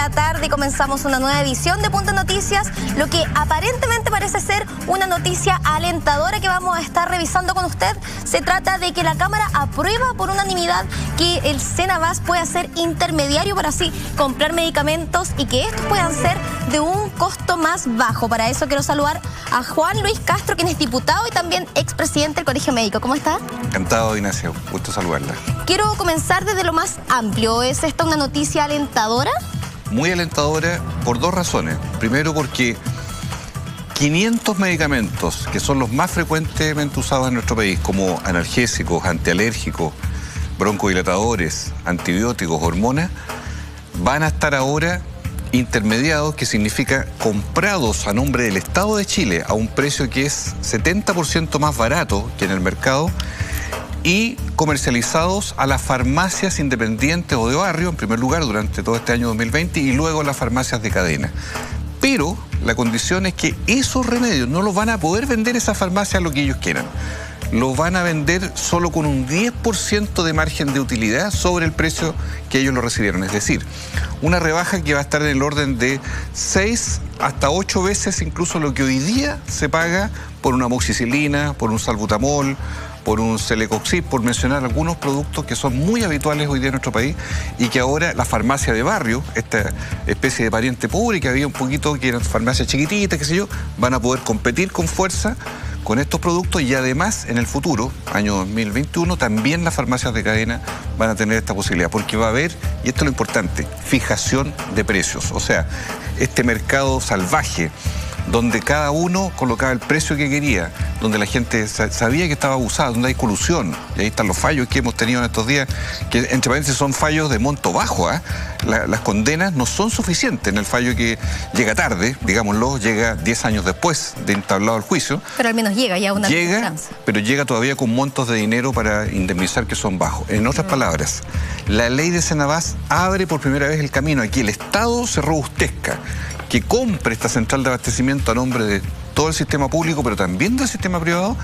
la tarde comenzamos una nueva edición de Punto Noticias, lo que aparentemente parece ser una noticia alentadora que vamos a estar revisando con usted. Se trata de que la Cámara aprueba por unanimidad que el Senabas pueda ser intermediario para así comprar medicamentos y que estos puedan ser de un costo más bajo. Para eso quiero saludar a Juan Luis Castro, quien es diputado y también expresidente del Colegio Médico. ¿Cómo está? Encantado, Ignacio. Gusto saludarla. Quiero comenzar desde lo más amplio. ¿Es esta una noticia alentadora? Muy alentadora por dos razones. Primero, porque 500 medicamentos, que son los más frecuentemente usados en nuestro país, como analgésicos, antialérgicos, broncodilatadores, antibióticos, hormonas, van a estar ahora intermediados, que significa comprados a nombre del Estado de Chile a un precio que es 70% más barato que en el mercado y comercializados a las farmacias independientes o de barrio, en primer lugar, durante todo este año 2020, y luego a las farmacias de cadena. Pero la condición es que esos remedios no los van a poder vender esas farmacias a lo que ellos quieran. Los van a vender solo con un 10% de margen de utilidad sobre el precio que ellos lo recibieron. Es decir, una rebaja que va a estar en el orden de 6 hasta 8 veces incluso lo que hoy día se paga por una amoxicilina, por un salbutamol, por un celecoxib, por mencionar algunos productos que son muy habituales hoy día en nuestro país y que ahora la farmacia de barrio, esta especie de pariente pobre que había un poquito, que eran farmacias chiquititas, qué sé yo, van a poder competir con fuerza con estos productos y además en el futuro, año 2021, también las farmacias de cadena van a tener esta posibilidad, porque va a haber, y esto es lo importante, fijación de precios. O sea, este mercado salvaje, donde cada uno colocaba el precio que quería, donde la gente sabía que estaba abusada, donde hay colusión, y ahí están los fallos que hemos tenido en estos días, que entre paréntesis son fallos de monto bajo, ¿eh? Las condenas no son suficientes en el fallo que llega tarde, digámoslo, llega 10 años después de entablado el juicio. Pero al menos llega ya una esperanza. Pero llega todavía con montos de dinero para indemnizar que son bajos. En otras palabras, la ley de Senabas abre por primera vez el camino a que el Estado se robustezca, que compre esta central de abastecimiento a nombre de todo el sistema público, pero también del sistema privado,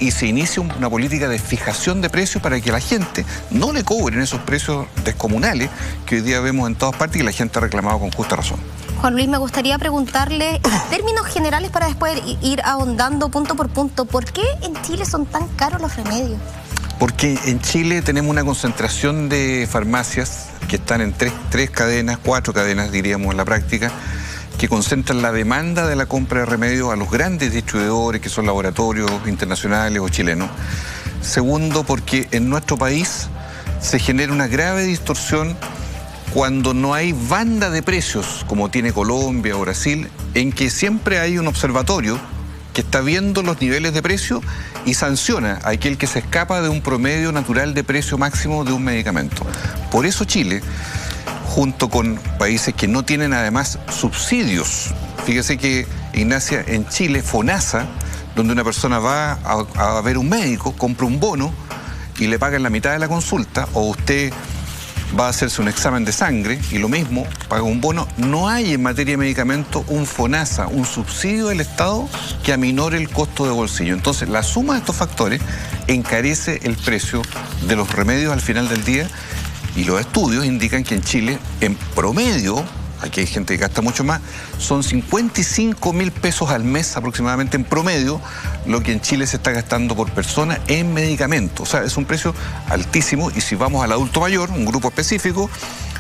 y se inicia una política de fijación de precios para que la gente no le cobren esos precios descomunales que hoy día vemos en todas partes y que la gente ha reclamado con justa razón. Juan Luis, me gustaría preguntarle, en términos generales, para después ir ahondando punto por punto, ¿por qué en Chile son tan caros los remedios? Porque en Chile tenemos una concentración de farmacias que están en tres cadenas, 4 cadenas diríamos en la práctica, que concentran la demanda de la compra de remedios a los grandes distribuidores, que son laboratorios internacionales o chilenos. Segundo, porque en nuestro país se genera una grave distorsión cuando no hay banda de precios, como tiene Colombia o Brasil, en que siempre hay un observatorio que está viendo los niveles de precio y sanciona a aquel que se escapa de un promedio natural de precio máximo de un medicamento. Por eso Chile, junto con países que no tienen además subsidios. Fíjese que, Ignacia, en Chile, FONASA, donde una persona va a ver un médico, compra un bono y le pagan la mitad de la consulta, o usted va a hacerse un examen de sangre y lo mismo, paga un bono. No hay en materia de medicamentos un FONASA, un subsidio del Estado que aminore el costo de bolsillo. Entonces, la suma de estos factores encarece el precio de los remedios al final del día. Y los estudios indican que en Chile, en promedio, aquí hay gente que gasta mucho más, son 55.000 pesos al mes aproximadamente en promedio lo que en Chile se está gastando por persona en medicamentos. O sea, es un precio altísimo y si vamos al adulto mayor, un grupo específico,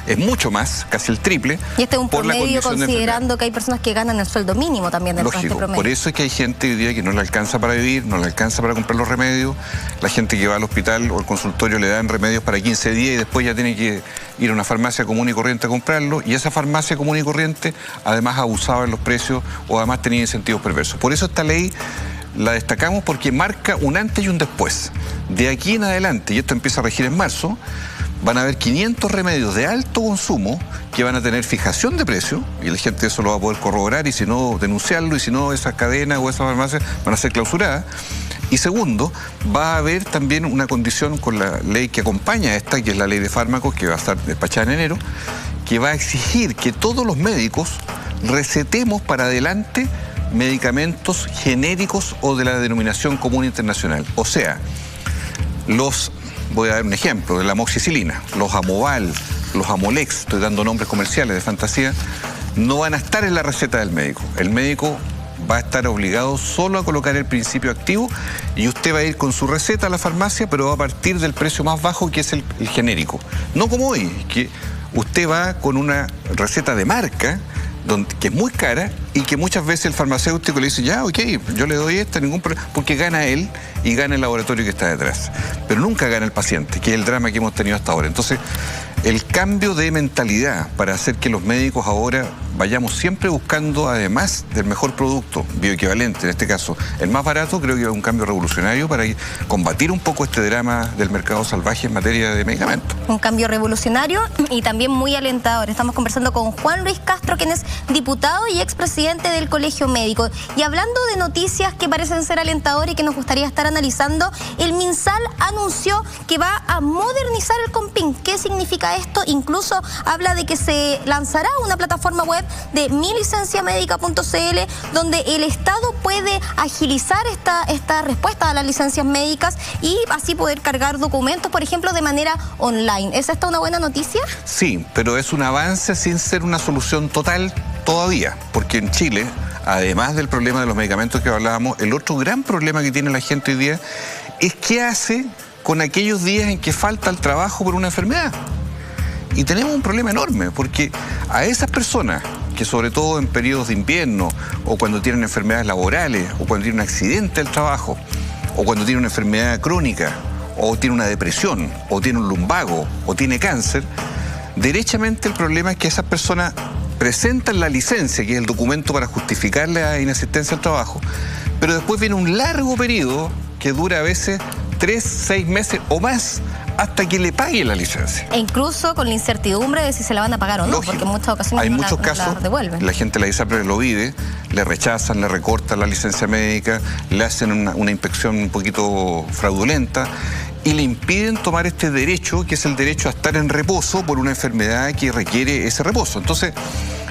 es mucho más, casi el triple. Y este es un promedio considerando que hay personas que ganan el sueldo mínimo también dentro de este promedio. Por eso es que hay gente hoy día que no le alcanza para vivir, no le alcanza para comprar los remedios. La gente que va al hospital o al consultorio le dan remedios para 15 días y después ya tiene que ir a una farmacia común y corriente a comprarlo. Y esa farmacia común y corriente además abusaba en los precios o además tenía incentivos perversos. Por eso esta ley la destacamos porque marca un antes y un después. De aquí en adelante, y esto empieza a regir en marzo, van a haber 500 remedios de alto consumo que van a tener fijación de precio y la gente eso lo va a poder corroborar y si no denunciarlo y si no esas cadenas o esas farmacias van a ser clausuradas. Y segundo, va a haber también una condición con la ley que acompaña a esta, que es la ley de fármacos que va a estar despachada en enero, que va a exigir que todos los médicos recetemos para adelante medicamentos genéricos o de la denominación común internacional. O sea, voy a dar un ejemplo, de la amoxicilina, los Amoval, los Amolex, estoy dando nombres comerciales de fantasía, no van a estar en la receta del médico. El médico va a estar obligado solo a colocar el principio activo y usted va a ir con su receta a la farmacia, pero va a partir del precio más bajo, que es el genérico. No como hoy, que usted va con una receta de marca, que es muy cara y que muchas veces el farmacéutico le dice, ya, ok, yo le doy esta, ningún problema, porque gana él y gana el laboratorio que está detrás. Pero nunca gana el paciente, que es el drama que hemos tenido hasta ahora. Entonces, el cambio de mentalidad para hacer que los médicos ahora vayamos siempre buscando, además del mejor producto bioequivalente, en este caso el más barato, creo que es un cambio revolucionario para combatir un poco este drama del mercado salvaje en materia de medicamentos. Un cambio revolucionario y también muy alentador. Estamos conversando con Juan Luis Castro, quien es diputado y expresidente del Colegio Médico. Y hablando de noticias que parecen ser alentadoras y que nos gustaría estar analizando, el MinSal anunció que va a modernizar el COMPIN. ¿Qué significa esto? Incluso habla de que se lanzará una plataforma web de milicenciamedica.cl donde el Estado puede agilizar esta respuesta a las licencias médicas y así poder cargar documentos, por ejemplo, de manera online. ¿Es esta una buena noticia? Sí, pero es un avance sin ser una solución total todavía, porque en Chile, además del problema de los medicamentos que hablábamos, el otro gran problema que tiene la gente hoy día es qué hace con aquellos días en que falta el trabajo por una enfermedad. Y tenemos un problema enorme, porque a esas personas que sobre todo en periodos de invierno, o cuando tienen enfermedades laborales, o cuando tienen un accidente del trabajo, o cuando tienen una enfermedad crónica, o tiene una depresión, o tiene un lumbago, o tiene cáncer, derechamente el problema es que esas personas presentan la licencia, que es el documento para justificar la inasistencia al trabajo, pero después viene un largo periodo que dura a veces 3, 6 meses o más hasta que le pague la licencia. E incluso con la incertidumbre de si se la van a pagar o no. Lógico, porque en muchas ocasiones hay muchos casos, la devuelven. La gente de la ISAPRE lo vive, le rechazan, le recortan la licencia médica, le hacen una inspección un poquito fraudulenta y le impiden tomar este derecho, que es el derecho a estar en reposo por una enfermedad que requiere ese reposo. Entonces,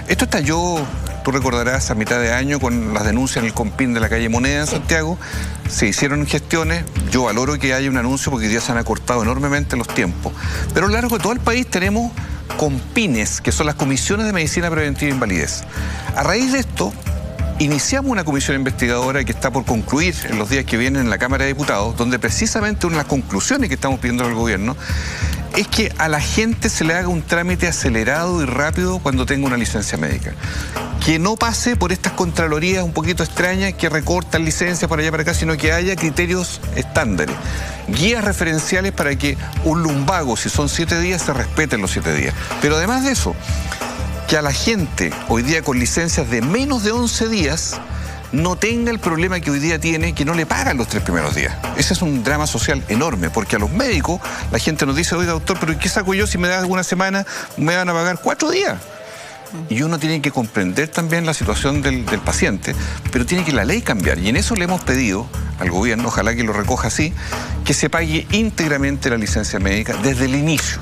esto estalló, tú recordarás, a mitad de año con las denuncias en el COMPIN de la calle Moneda en Santiago. Se hicieron gestiones, yo valoro que haya un anuncio porque hoy día se han acortado enormemente los tiempos. Pero a lo largo de todo el país tenemos COMPINES, que son las Comisiones de Medicina Preventiva e Invalidez. A raíz de esto, iniciamos una comisión investigadora que está por concluir en los días que vienen en la Cámara de Diputados, donde precisamente una de las conclusiones que estamos pidiendo al gobierno es que a la gente se le haga un trámite acelerado y rápido cuando tenga una licencia médica. Que no pase por estas contralorías un poquito extrañas que recortan licencias para allá para acá, sino que haya criterios estándares, guías referenciales para que un lumbago, si son 7 días, se respeten los 7 días. Pero además de eso, que a la gente hoy día con licencias de menos de 11 días no tenga el problema que hoy día tiene, que no le pagan los 3 primeros días. Ese es un drama social enorme, porque a los médicos la gente nos dice, oiga doctor, pero ¿qué saco yo si me da alguna semana? Me van a pagar 4 días. Y uno tiene que comprender también la situación del paciente, pero tiene que la ley cambiar. Y en eso le hemos pedido al gobierno, ojalá que lo recoja así, que se pague íntegramente la licencia médica desde el inicio.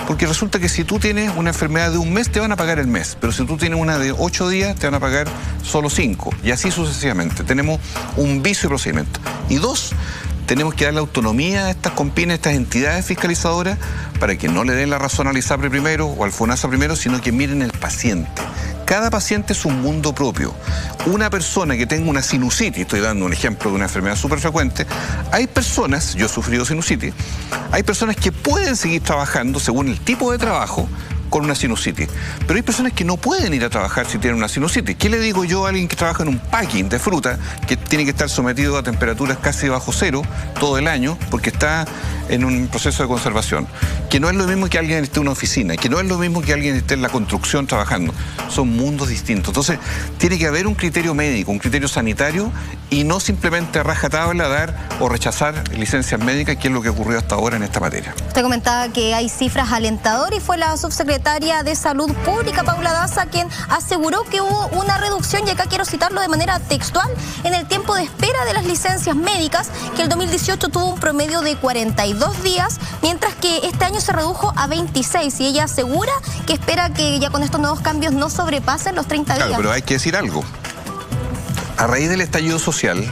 Porque resulta que si tú tienes una enfermedad de un mes, te van a pagar el mes. Pero si tú tienes una de 8 días, te van a pagar solo 5. Y así sucesivamente. Tenemos un vicio de procedimiento. Y 2, tenemos que darle autonomía a estas COMPINES, a estas entidades fiscalizadoras, para que no le den la razón al ISAPRE primero o al FONASA primero, sino que miren el paciente. Cada paciente es un mundo propio. Una persona que tenga una sinusitis, estoy dando un ejemplo de una enfermedad súper frecuente, hay personas, yo he sufrido sinusitis, hay personas que pueden seguir trabajando según el tipo de trabajo con una sinusitis, pero hay personas que no pueden ir a trabajar si tienen una sinusitis. ¿Qué le digo yo a alguien que trabaja en un packing de fruta, que tiene que estar sometido a temperaturas casi bajo cero todo el año, porque está en un proceso de conservación? Que no es lo mismo que alguien esté en una oficina, que no es lo mismo que alguien esté en la construcción trabajando. Son mundos distintos. Entonces, tiene que haber un criterio médico, un criterio sanitario, y no simplemente a rajatabla dar o rechazar licencias médicas, que es lo que ocurrió hasta ahora en esta materia. Usted comentaba que hay cifras alentadoras y fue la subsecretaria de Salud Pública, Paula Daza, quien aseguró que hubo una reducción, y acá quiero citarlo de manera textual, en el tiempo de espera de las licencias médicas, que el 2018 tuvo un promedio de 42 días, mientras que este año se redujo a 26, y ella asegura que espera que ya con estos nuevos cambios no sobrepasen los 30 días. Claro, pero hay que decir algo. A raíz del estallido social,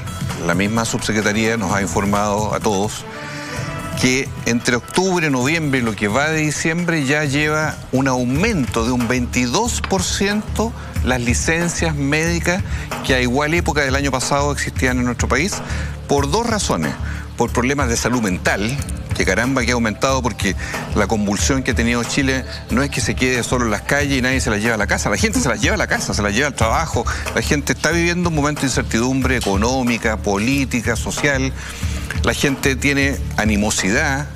la misma subsecretaría nos ha informado a todos que entre octubre, noviembre y lo que va de diciembre ya lleva un aumento de un 22% las licencias médicas que a igual época del año pasado existían en nuestro país, por dos razones. Por problemas de salud mental, que caramba que ha aumentado, porque la convulsión que ha tenido Chile no es que se quede solo en las calles y nadie se las lleva a la casa. La gente se las lleva a la casa, se las lleva al trabajo. La gente está viviendo un momento de incertidumbre económica, política, social. La gente tiene animosidad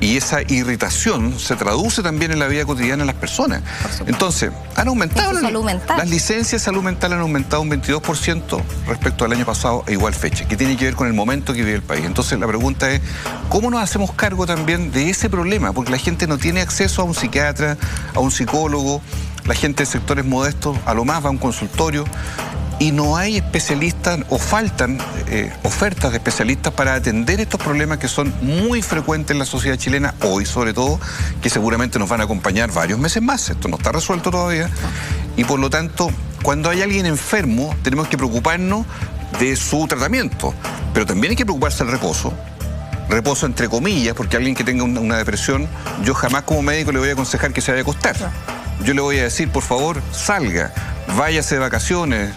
y esa irritación se traduce también en la vida cotidiana de las personas. Entonces, han aumentado las licencias de salud mental, han aumentado un 22% respecto al año pasado a igual fecha, que tiene que ver con el momento que vive el país. Entonces, la pregunta es, ¿cómo nos hacemos cargo también de ese problema? Porque la gente no tiene acceso a un psiquiatra, a un psicólogo, la gente de sectores modestos a lo más va a un consultorio, y no hay especialistas o faltan ofertas de especialistas para atender estos problemas que son muy frecuentes en la sociedad chilena hoy, sobre todo, que seguramente nos van a acompañar varios meses más. Esto no está resuelto todavía y por lo tanto, cuando hay alguien enfermo, tenemos que preocuparnos de su tratamiento, pero también hay que preocuparse del reposo entre comillas, porque alguien que tenga una depresión, yo jamás como médico le voy a aconsejar que se vaya a acostar. Yo le voy a decir, por favor, salga, váyase de vacaciones,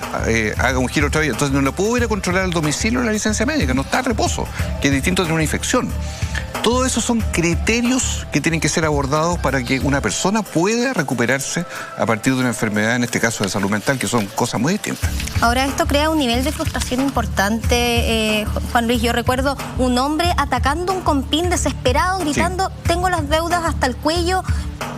haga un giro otra vez. Entonces no le puedo ir a controlar al domicilio la licencia médica, no está a reposo, que es distinto de una infección. Todo eso son criterios que tienen que ser abordados para que una persona pueda recuperarse a partir de una enfermedad, en este caso de salud mental, que son cosas muy distintas. Ahora, esto crea un nivel de frustración importante, Juan Luis. Yo recuerdo un hombre atacando un compín desesperado, gritando, tengo las deudas hasta el cuello.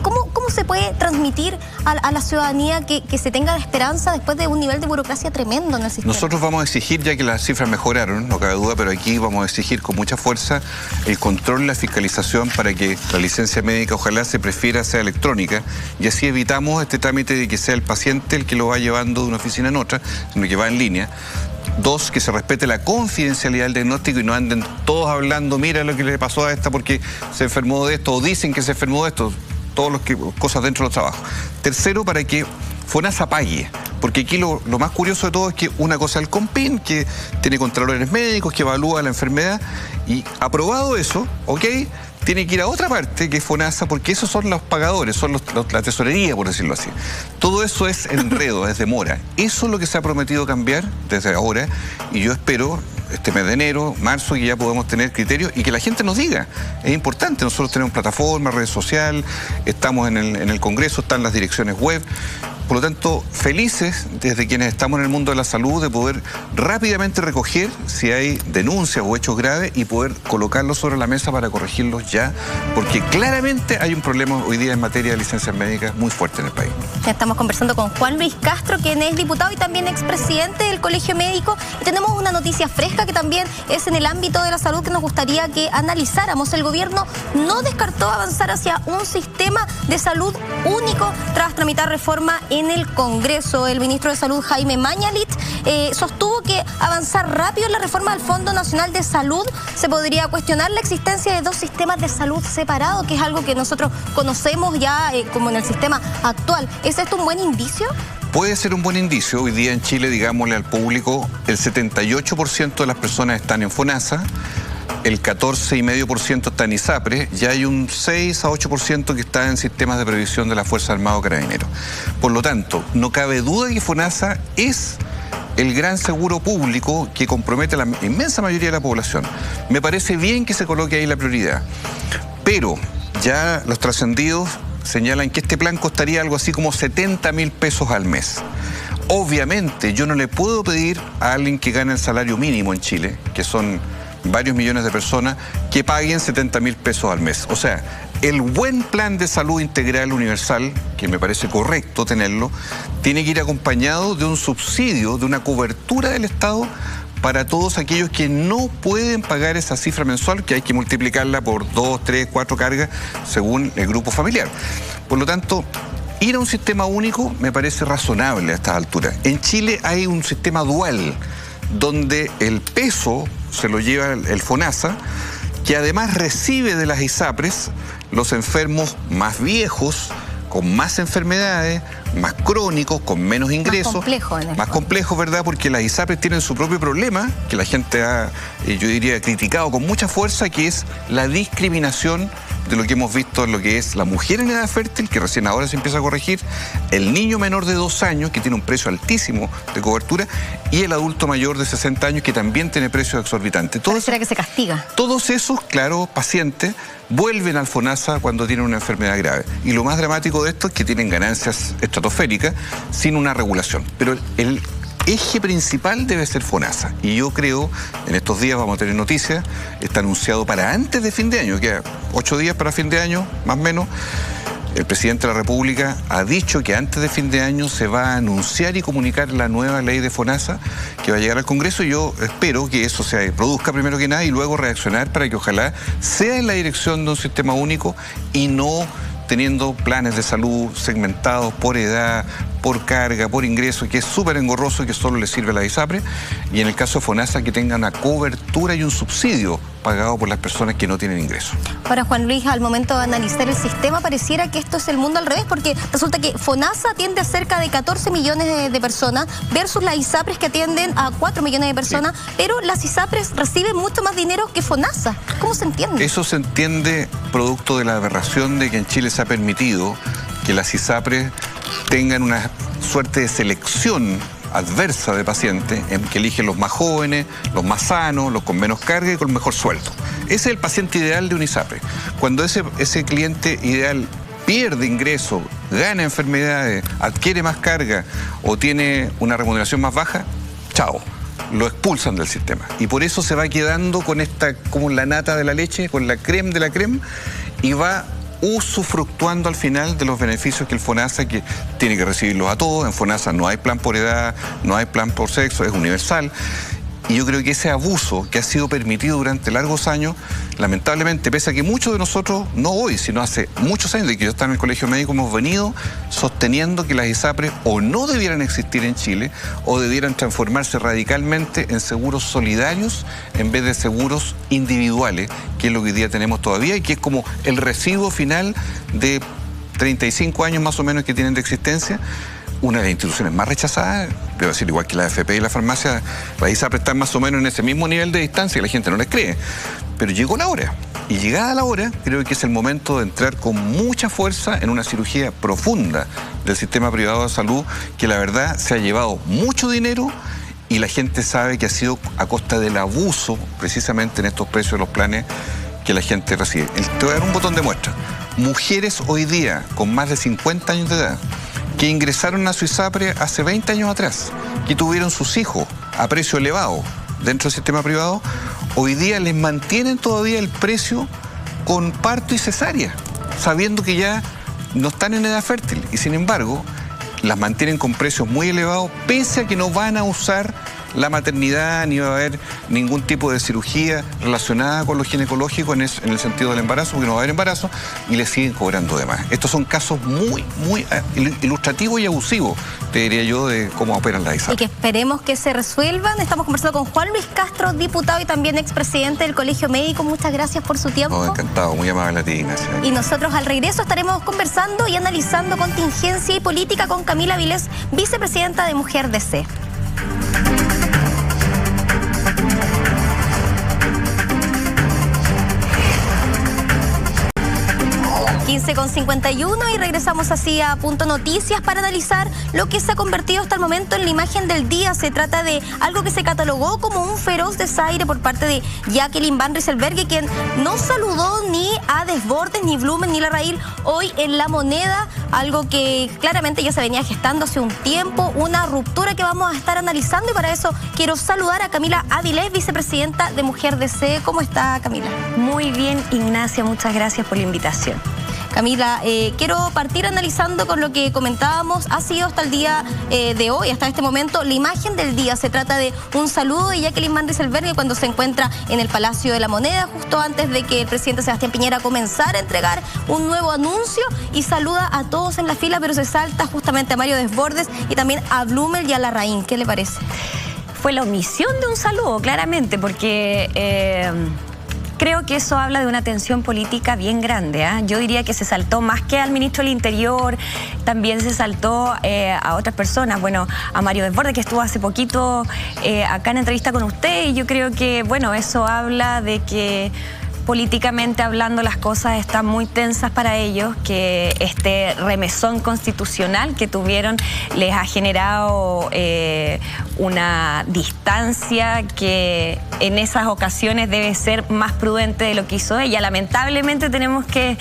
¿Cómo se puede transmitir a la ciudadanía que se tenga esperanza después de un nivel de burocracia tremendo en el sistema? Nosotros vamos a exigir, ya que las cifras mejoraron, no cabe duda, pero aquí vamos a exigir con mucha fuerza el control y la fiscalización para que la licencia médica ojalá se prefiera sea electrónica y así evitamos este trámite de que sea el paciente el que lo va llevando de una oficina en otra, sino que va en línea. Dos, que se respete la confidencialidad del diagnóstico y no anden todos hablando, mira lo que le pasó a esta porque se enfermó de esto o dicen que se enfermó de esto. Todas las cosas dentro de los trabajos. Tercero, para que FONASA pague, porque aquí lo más curioso de todo es que una cosa es el COMPIN, que tiene contralores médicos, que evalúa la enfermedad, y aprobado eso, ok, tiene que ir a otra parte que es FONASA, porque esos son los pagadores, son la tesorería, por decirlo así. Todo eso es enredo, es demora. Eso es lo que se ha prometido cambiar desde ahora, y yo espero este mes de enero, marzo, que ya podemos tener criterios y que la gente nos diga. Es importante, nosotros tenemos plataformas, redes sociales, estamos en el Congreso, están las direcciones web. Por lo tanto, felices desde quienes estamos en el mundo de la salud de poder rápidamente recoger si hay denuncias o hechos graves y poder colocarlos sobre la mesa para corregirlos ya, porque claramente hay un problema hoy día en materia de licencias médicas muy fuerte en el país. Ya estamos conversando con Juan Luis Castro, quien es diputado y también expresidente del Colegio Médico, y tenemos una noticia fresca que también es en el ámbito de la salud que nos gustaría que analizáramos. El gobierno no descartó avanzar hacia un sistema de salud único tras tramitar reforma en el Congreso. El ministro de Salud, Jaime Mañalich, sostuvo que avanzar rápido en la reforma del Fondo Nacional de Salud se podría cuestionar la existencia de dos sistemas de salud separados, que es algo que nosotros conocemos ya como en el sistema actual. ¿Es esto un buen indicio? Puede ser un buen indicio. Hoy día en Chile, digámosle al público, el 78% de las personas están en FONASA, el 14,5% está en ISAPRE, y hay un 6 a 8% que está en sistemas de previsión de la Fuerza Armada o Carabineros. Por lo tanto, no cabe duda que FONASA es el gran seguro público que compromete a la inmensa mayoría de la población. Me parece bien que se coloque ahí la prioridad, pero ya los trascendidos señalan que este plan costaría algo así como 70.000 pesos al mes. Obviamente, yo no le puedo pedir a alguien que gane el salario mínimo en Chile, que son varios millones de personas, que paguen 70.000 pesos al mes. O sea, el buen plan de salud integral universal, que me parece correcto tenerlo, tiene que ir acompañado de un subsidio, de una cobertura del Estado para todos aquellos que no pueden pagar esa cifra mensual, que hay que multiplicarla por 2, 3, 4 cargas según el grupo familiar. Por lo tanto, ir a un sistema único me parece razonable a estas alturas. En Chile hay un sistema dual, donde el peso se lo lleva el FONASA, que además recibe de las ISAPRES los enfermos más viejos, con más enfermedades, más crónicos, con menos ingresos. Más complejos, ¿verdad? Porque las ISAPRES tienen su propio problema, que la gente ha, yo diría, criticado con mucha fuerza, que es la discriminación de lo que hemos visto en lo que es la mujer en edad fértil, que recién ahora se empieza a corregir, el niño menor de 2 años, que tiene un precio altísimo de cobertura, y el adulto mayor de 60 años, que también tiene precios exorbitantes. Pareciera que se castiga. Todos esos, claro, pacientes vuelven al FONASA cuando tienen una enfermedad grave. Y lo más dramático de esto es que tienen ganancias estratosféricas sin una regulación. Pero el eje principal debe ser FONASA. Y yo creo, en estos días vamos a tener noticias, está anunciado para antes de fin de año, queda 8 días para fin de año, más o menos. El presidente de la República ha dicho que antes de fin de año se va a anunciar y comunicar la nueva ley de FONASA que va a llegar al Congreso, y yo espero que eso se produzca primero que nada y luego reaccionar para que ojalá sea en la dirección de un sistema único y no teniendo planes de salud segmentados por edad, por carga, por ingreso, que es súper engorroso y que solo le sirve a la ISAPRE, y en el caso de FONASA que tenga una cobertura y un subsidio pagado por las personas que no tienen ingreso. Ahora, Juan Luis, al momento de analizar el sistema pareciera que esto es el mundo al revés, porque resulta que FONASA atiende a cerca de 14 millones de personas versus las ISAPRES que atienden a 4 millones de personas, sí. Pero las ISAPRES reciben mucho más dinero que FONASA. ¿Cómo se entiende? Eso se entiende producto de la aberración de que en Chile se ha permitido que las ISAPRES tengan una suerte de selección adversa de pacientes en que eligen los más jóvenes, los más sanos, los con menos carga y con mejor sueldo. Ese es el paciente ideal de un ISAPRE. Cuando ese cliente ideal pierde ingreso, gana enfermedades, adquiere más carga o tiene una remuneración más baja, chao, lo expulsan del sistema. Y por eso se va quedando con esta, como la nata de la leche, con la crème de la crème, y va usufructuando al final de los beneficios que el FONASA, que tiene que recibirlos a todos. En FONASA no hay plan por edad, no hay plan por sexo, es universal. Y yo creo que ese abuso que ha sido permitido durante largos años, lamentablemente, pese a que muchos de nosotros, no hoy, sino hace muchos años de que yo estaba en el colegio médico, hemos venido sosteniendo que las ISAPRES o no debieran existir en Chile o debieran transformarse radicalmente en seguros solidarios en vez de seguros individuales, que es lo que hoy día tenemos todavía y que es como el residuo final de 35 años más o menos que tienen de existencia. Una de las instituciones más rechazadas, debo decir, igual que la AFP y la farmacia, las ISAPRES están más o menos en ese mismo nivel de distancia y la gente no les cree. Pero llegó la hora. Y llegada la hora, creo que es el momento de entrar con mucha fuerza en una cirugía profunda del sistema privado de salud, que la verdad se ha llevado mucho dinero y la gente sabe que ha sido a costa del abuso, precisamente en estos precios de los planes que la gente recibe. Te voy a dar un botón de muestra. Mujeres hoy día con más de 50 años de edad, que ingresaron a su ISAPRE hace 20 años atrás, que tuvieron sus hijos a precio elevado dentro del sistema privado, hoy día les mantienen todavía el precio con parto y cesárea, sabiendo que ya no están en edad fértil, y sin embargo las mantienen con precios muy elevados, pese a que no van a usar la maternidad, ni va a haber ningún tipo de cirugía relacionada con lo ginecológico en el sentido del embarazo, porque no va a haber embarazo, y le siguen cobrando de más. Estos son casos muy ilustrativos y abusivos, te diría yo, de cómo operan las ISAPRES. Y que esperemos que se resuelvan. Estamos conversando con Juan Luis Castro, diputado y también expresidente del Colegio Médico. Muchas gracias por su tiempo. Encantado, muy amable a ti, Ignacia. Y nosotros al regreso estaremos conversando y analizando contingencia y política con Camila Vilés, vicepresidenta de Mujer DC. 15:51 y regresamos así a Punto Noticias para analizar lo que se ha convertido hasta el momento en la imagen del día. Se trata de algo que se catalogó como un feroz desaire por parte de Jacqueline Van Rysselberghe, quien no saludó ni a Desbordes, ni Blumen, ni Larraín hoy en La Moneda, algo que claramente ya se venía gestando hace un tiempo, una ruptura que vamos a estar analizando, y para eso quiero saludar a Camila Avilés, vicepresidenta de Mujer DC. ¿Cómo está, Camila? Muy bien, Ignacia, muchas gracias por la invitación. Camila, quiero partir analizando con lo que comentábamos. Ha sido hasta el día de hoy, hasta este momento, la imagen del día. Se trata de un saludo de Jacqueline Van Rysselberghe cuando se encuentra en el Palacio de la Moneda, justo antes de que el presidente Sebastián Piñera comenzara a entregar un nuevo anuncio, y saluda a todos en la fila, pero se salta justamente a Mario Desbordes y también a Blumen y a Larraín. ¿Qué le parece? Fue la omisión de un saludo, claramente, porque creo que eso habla de una tensión política bien grande, ¿eh? Yo diría que se saltó más que al ministro del Interior, también se saltó a otras personas, bueno, a Mario Desbordes, que estuvo hace poquito acá en entrevista con usted, y yo creo que, bueno, eso habla de que políticamente hablando las cosas están muy tensas para ellos, que este remesón constitucional que tuvieron les ha generado una distancia que en esas ocasiones debe ser más prudente de lo que hizo ella. Lamentablemente tenemos que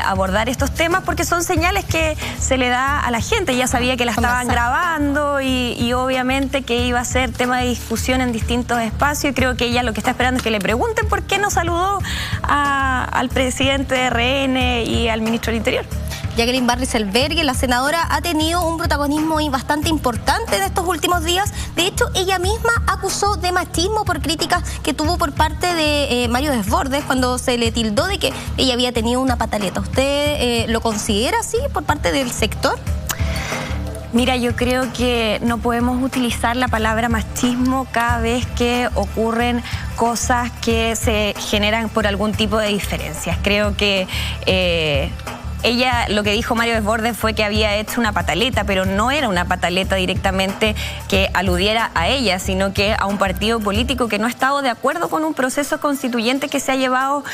abordar estos temas porque son señales que se le da a la gente. Ella sabía que la estaban grabando y obviamente que iba a ser tema de discusión en distintos espacios, y creo que ella lo que está esperando es que le pregunten por qué no saludó al presidente de RN y al ministro del Interior. Jacqueline Van Rysselberghe, la senadora, ha tenido un protagonismo bastante importante en estos últimos días. De hecho, ella misma acusó de machismo por críticas que tuvo por parte de Mario Desbordes cuando se le tildó de que ella había tenido una pataleta. ¿Usted lo considera así por parte del sector? Mira, yo creo que no podemos utilizar la palabra machismo cada vez que ocurren cosas que se generan por algún tipo de diferencias. Creo que ella, lo que dijo Mario Desbordes fue que había hecho una pataleta, pero no era una pataleta directamente que aludiera a ella, sino que a un partido político que no ha estado de acuerdo con un proceso constituyente que se ha llevado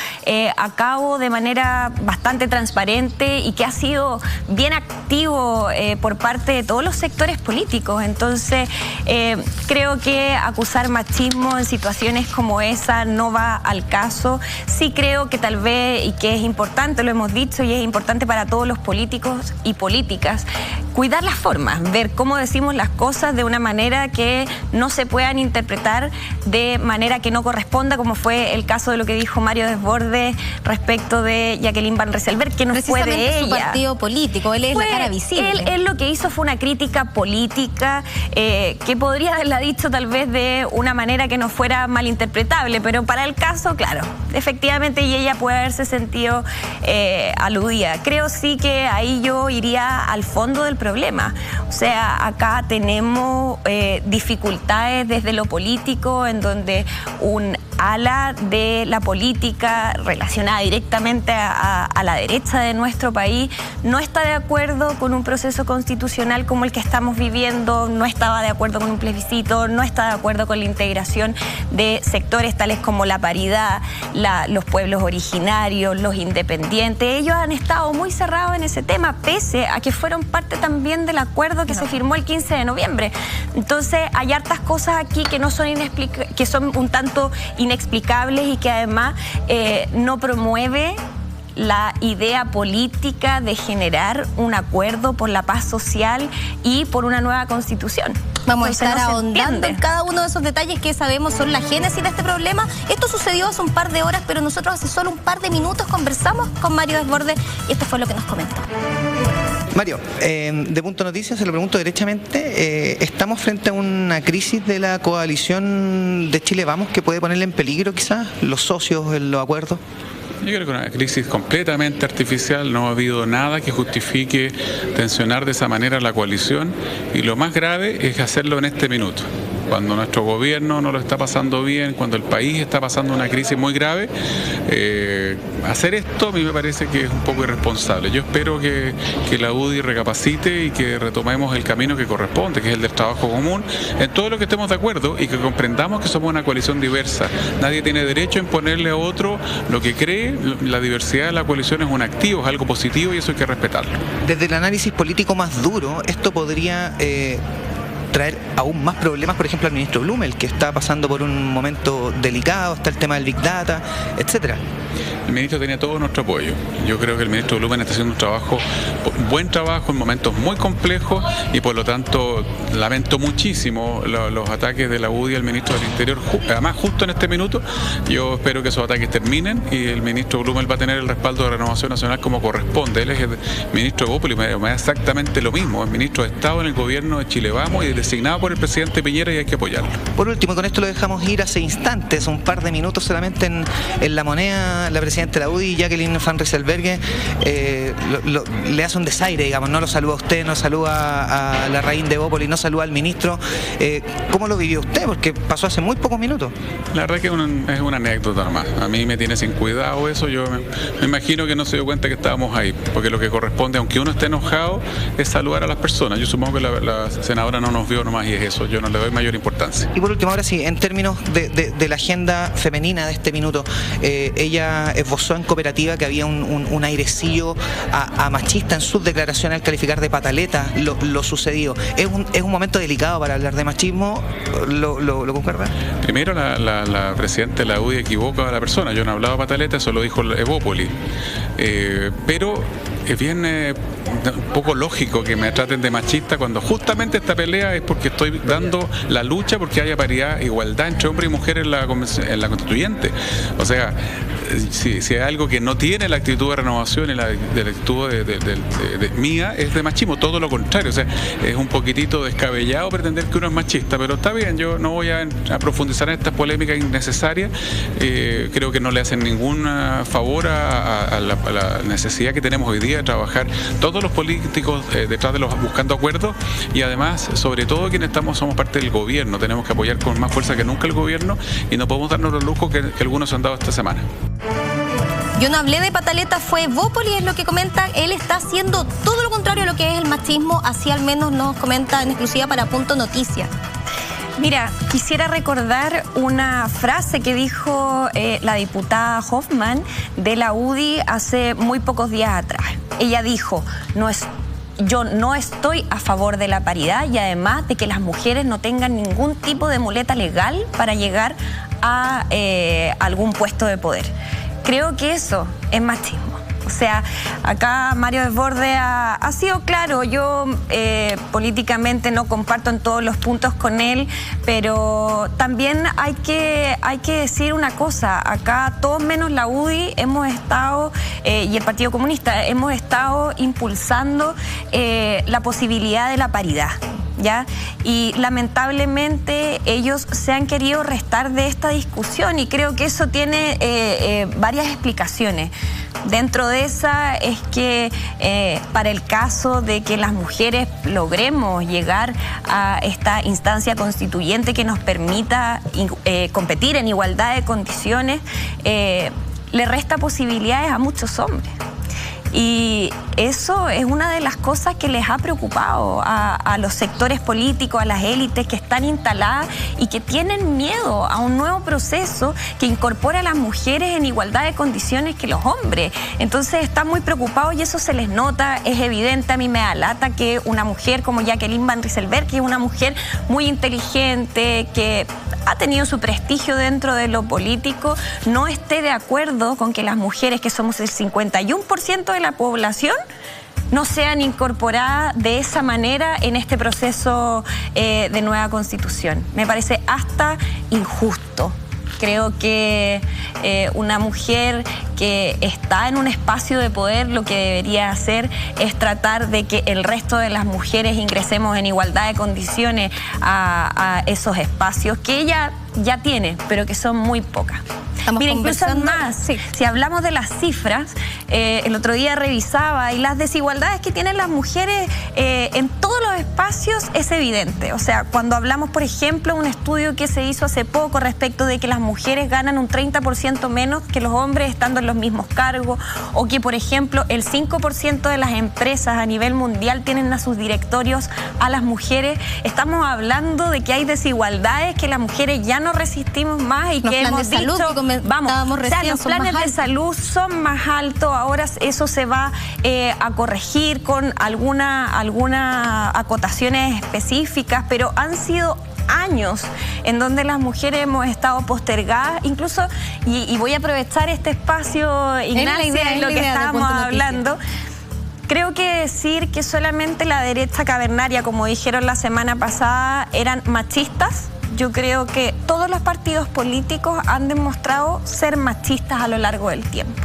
a cabo de manera bastante transparente y que ha sido bien activo por parte de todos los sectores políticos. Entonces, creo que acusar machismo en situaciones como esa no va al caso. Sí creo que tal vez, y que es importante, lo hemos dicho, y es importante para todos los políticos y políticas, cuidar las formas, ver cómo decimos las cosas de una manera que no se puedan interpretar de manera que no corresponda, como fue el caso de lo que dijo Mario Desbordes respecto de Jacqueline Van Rysselberghe, que no fue de ella. Su partido político, él es la cara visible. Él lo que hizo fue una crítica política que podría haberla dicho tal vez de una manera que no fuera malinterpretable, pero para el caso, claro, efectivamente, y ella puede haberse sentido aludida. Creo sí que ahí yo iría al fondo del problema. O sea, acá tenemos dificultades desde lo político, en donde un ala de la política relacionada directamente a la derecha de nuestro país no está de acuerdo con un proceso constitucional como el que estamos viviendo, no estaba de acuerdo con un plebiscito, no está de acuerdo con la integración de sectores tales como la paridad, los pueblos originarios, los independientes. Ellos han estado muy cerrados en ese tema, pese a que fueron parte también del acuerdo que se firmó el 15 de noviembre. Entonces, hay hartas cosas aquí que no son que son un tanto inexplicables y que además no promueve la idea política de generar un acuerdo por la paz social y por una nueva constitución. Vamos a estar ahondando en cada uno de esos detalles que sabemos son la génesis de este problema. Esto sucedió hace un par de horas, pero nosotros hace solo un par de minutos conversamos con Mario Desbordes y esto fue lo que nos comentó. Mario, de Punto Noticias se lo pregunto derechamente, ¿estamos frente a una crisis de la coalición de Chile Vamos que puede ponerle en peligro quizás los socios en los acuerdos? Yo creo que una crisis completamente artificial, no ha habido nada que justifique tensionar de esa manera la coalición, y lo más grave es hacerlo en este minuto, cuando nuestro gobierno no lo está pasando bien, cuando el país está pasando una crisis muy grave. Hacer esto a mí me parece que es un poco irresponsable. Yo espero que la UDI recapacite y que retomemos el camino que corresponde, que es el del trabajo común, en todo lo que estemos de acuerdo, y que comprendamos que somos una coalición diversa. Nadie tiene derecho a imponerle a otro lo que cree. La diversidad de la coalición es un activo, es algo positivo, y eso hay que respetarlo. Desde el análisis político más duro, esto podría traer aún más problemas, por ejemplo, al ministro Blumel, que está pasando por un momento delicado, está el tema del Big Data, etcétera. El ministro tiene todo nuestro apoyo. Yo creo que el ministro Blumel está haciendo un buen trabajo en momentos muy complejos, y por lo tanto lamento muchísimo los ataques de la UDI al ministro del Interior, además justo en este minuto. Yo espero que esos ataques terminen y el ministro Blumel va a tener el respaldo de Renovación Nacional como corresponde. Él es el ministro de Bópoli, me da exactamente lo mismo, es ministro de Estado en el gobierno de Chile Vamos, y desde designado por el presidente Piñera y hay que apoyarlo. Por último, con esto lo dejamos ir hace instantes, un par de minutos solamente en La Moneda, la presidenta de la UDI, Jacqueline Van Rysselberghe, le hace un desaire, digamos, no lo saluda a usted, no saluda a la Larraín de Evópolis, no saluda al ministro. ¿Cómo lo vivió usted? Porque pasó hace muy pocos minutos. La verdad que es una anécdota nomás. A mí me tiene sin cuidado eso. Yo me imagino que no se dio cuenta que estábamos ahí, porque lo que corresponde, aunque uno esté enojado, es saludar a las personas. Yo supongo que la senadora no nos vio nomás y es eso. Yo no le doy mayor importancia. Y por último, ahora sí, en términos de la agenda femenina de este minuto, ella esbozó en Cooperativa que había un airecillo a machista en sus declaraciones al calificar de pataleta lo sucedido. Es un momento delicado para hablar de machismo. ¿Lo concuerda? Primero, la presidenta de la UDI equivoca a la persona. Yo no he hablado de pataleta, eso lo dijo Evópolis. Pero es bien un poco lógico que me traten de machista cuando justamente esta pelea es porque estoy dando la lucha porque haya paridad, igualdad entre hombres y mujeres en la constituyente. O sea, si hay algo que no tiene la actitud de renovación y la actitud mía, es de machismo, todo lo contrario. O sea, es un poquitito descabellado pretender que uno es machista, pero está bien, yo no voy a profundizar en estas polémicas innecesarias. Creo que no le hacen ningún favor a la necesidad que tenemos hoy día de trabajar todos los políticos detrás de los buscando acuerdos y además, sobre todo quienes somos parte del gobierno, tenemos que apoyar con más fuerza que nunca el gobierno y no podemos darnos los lujos que algunos se han dado esta semana. Yo no hablé de pataleta, fue Evópolis, es lo que comenta. Él está haciendo todo lo contrario a lo que es el machismo, así al menos nos comenta en exclusiva para Punto Noticias. Mira, quisiera recordar una frase que dijo la diputada Hoffman de la UDI hace muy pocos días atrás. Ella dijo, yo no estoy a favor de la paridad y además de que las mujeres no tengan ningún tipo de muleta legal para llegar a algún puesto de poder. Creo que eso es machismo. O sea, acá Mario Desbordes ha sido claro. Yo políticamente no comparto en todos los puntos con él, pero también hay que decir una cosa. Acá todos menos la UDI hemos estado, y el Partido Comunista, hemos estado impulsando la posibilidad de la paridad, ¿ya? Y lamentablemente ellos se han querido restar de esta discusión y creo que eso tiene varias explicaciones. Dentro de esa es que para el caso de que las mujeres logremos llegar a esta instancia constituyente que nos permita competir en igualdad de condiciones, le resta posibilidades a muchos hombres. Y eso es una de las cosas que les ha preocupado a los sectores políticos, a las élites que están instaladas y que tienen miedo a un nuevo proceso que incorpora a las mujeres en igualdad de condiciones que los hombres. Entonces están muy preocupados y eso se les nota, es evidente. A mí me da lata que una mujer como Jacqueline Van Rysselberghe, que es una mujer muy inteligente, que ha tenido su prestigio dentro de lo político, no esté de acuerdo con que las mujeres, que somos el 51% de la población, no sean incorporadas de esa manera en este proceso de nueva constitución. Me parece hasta injusto. Creo que una mujer que está en un espacio de poder lo que debería hacer es tratar de que el resto de las mujeres ingresemos en igualdad de condiciones a esos espacios que ella ya tiene, pero que son muy pocas. Mira, incluso más, sí. Si hablamos de las cifras, el otro día revisaba y las desigualdades que tienen las mujeres en todos los espacios es evidente. O sea, cuando hablamos, por ejemplo, un estudio que se hizo hace poco respecto de que las mujeres ganan un 30% menos que los hombres estando en los mismos cargos, o que, por ejemplo, el 5% de las empresas a nivel mundial tienen a sus directorios a las mujeres, estamos hablando de que hay desigualdades que las mujeres ya no resistimos más y que hemos dicho... Vamos, o sea, los planes de salud son más altos, ahora eso se va a corregir con algunas acotaciones específicas, pero han sido años en donde las mujeres hemos estado postergadas, incluso, y voy a aprovechar este espacio, Ignacia, en lo que estábamos hablando. Creo que decir que solamente la derecha cavernaria, como dijeron la semana pasada, eran machistas. Yo creo que todos los partidos políticos han demostrado ser machistas a lo largo del tiempo.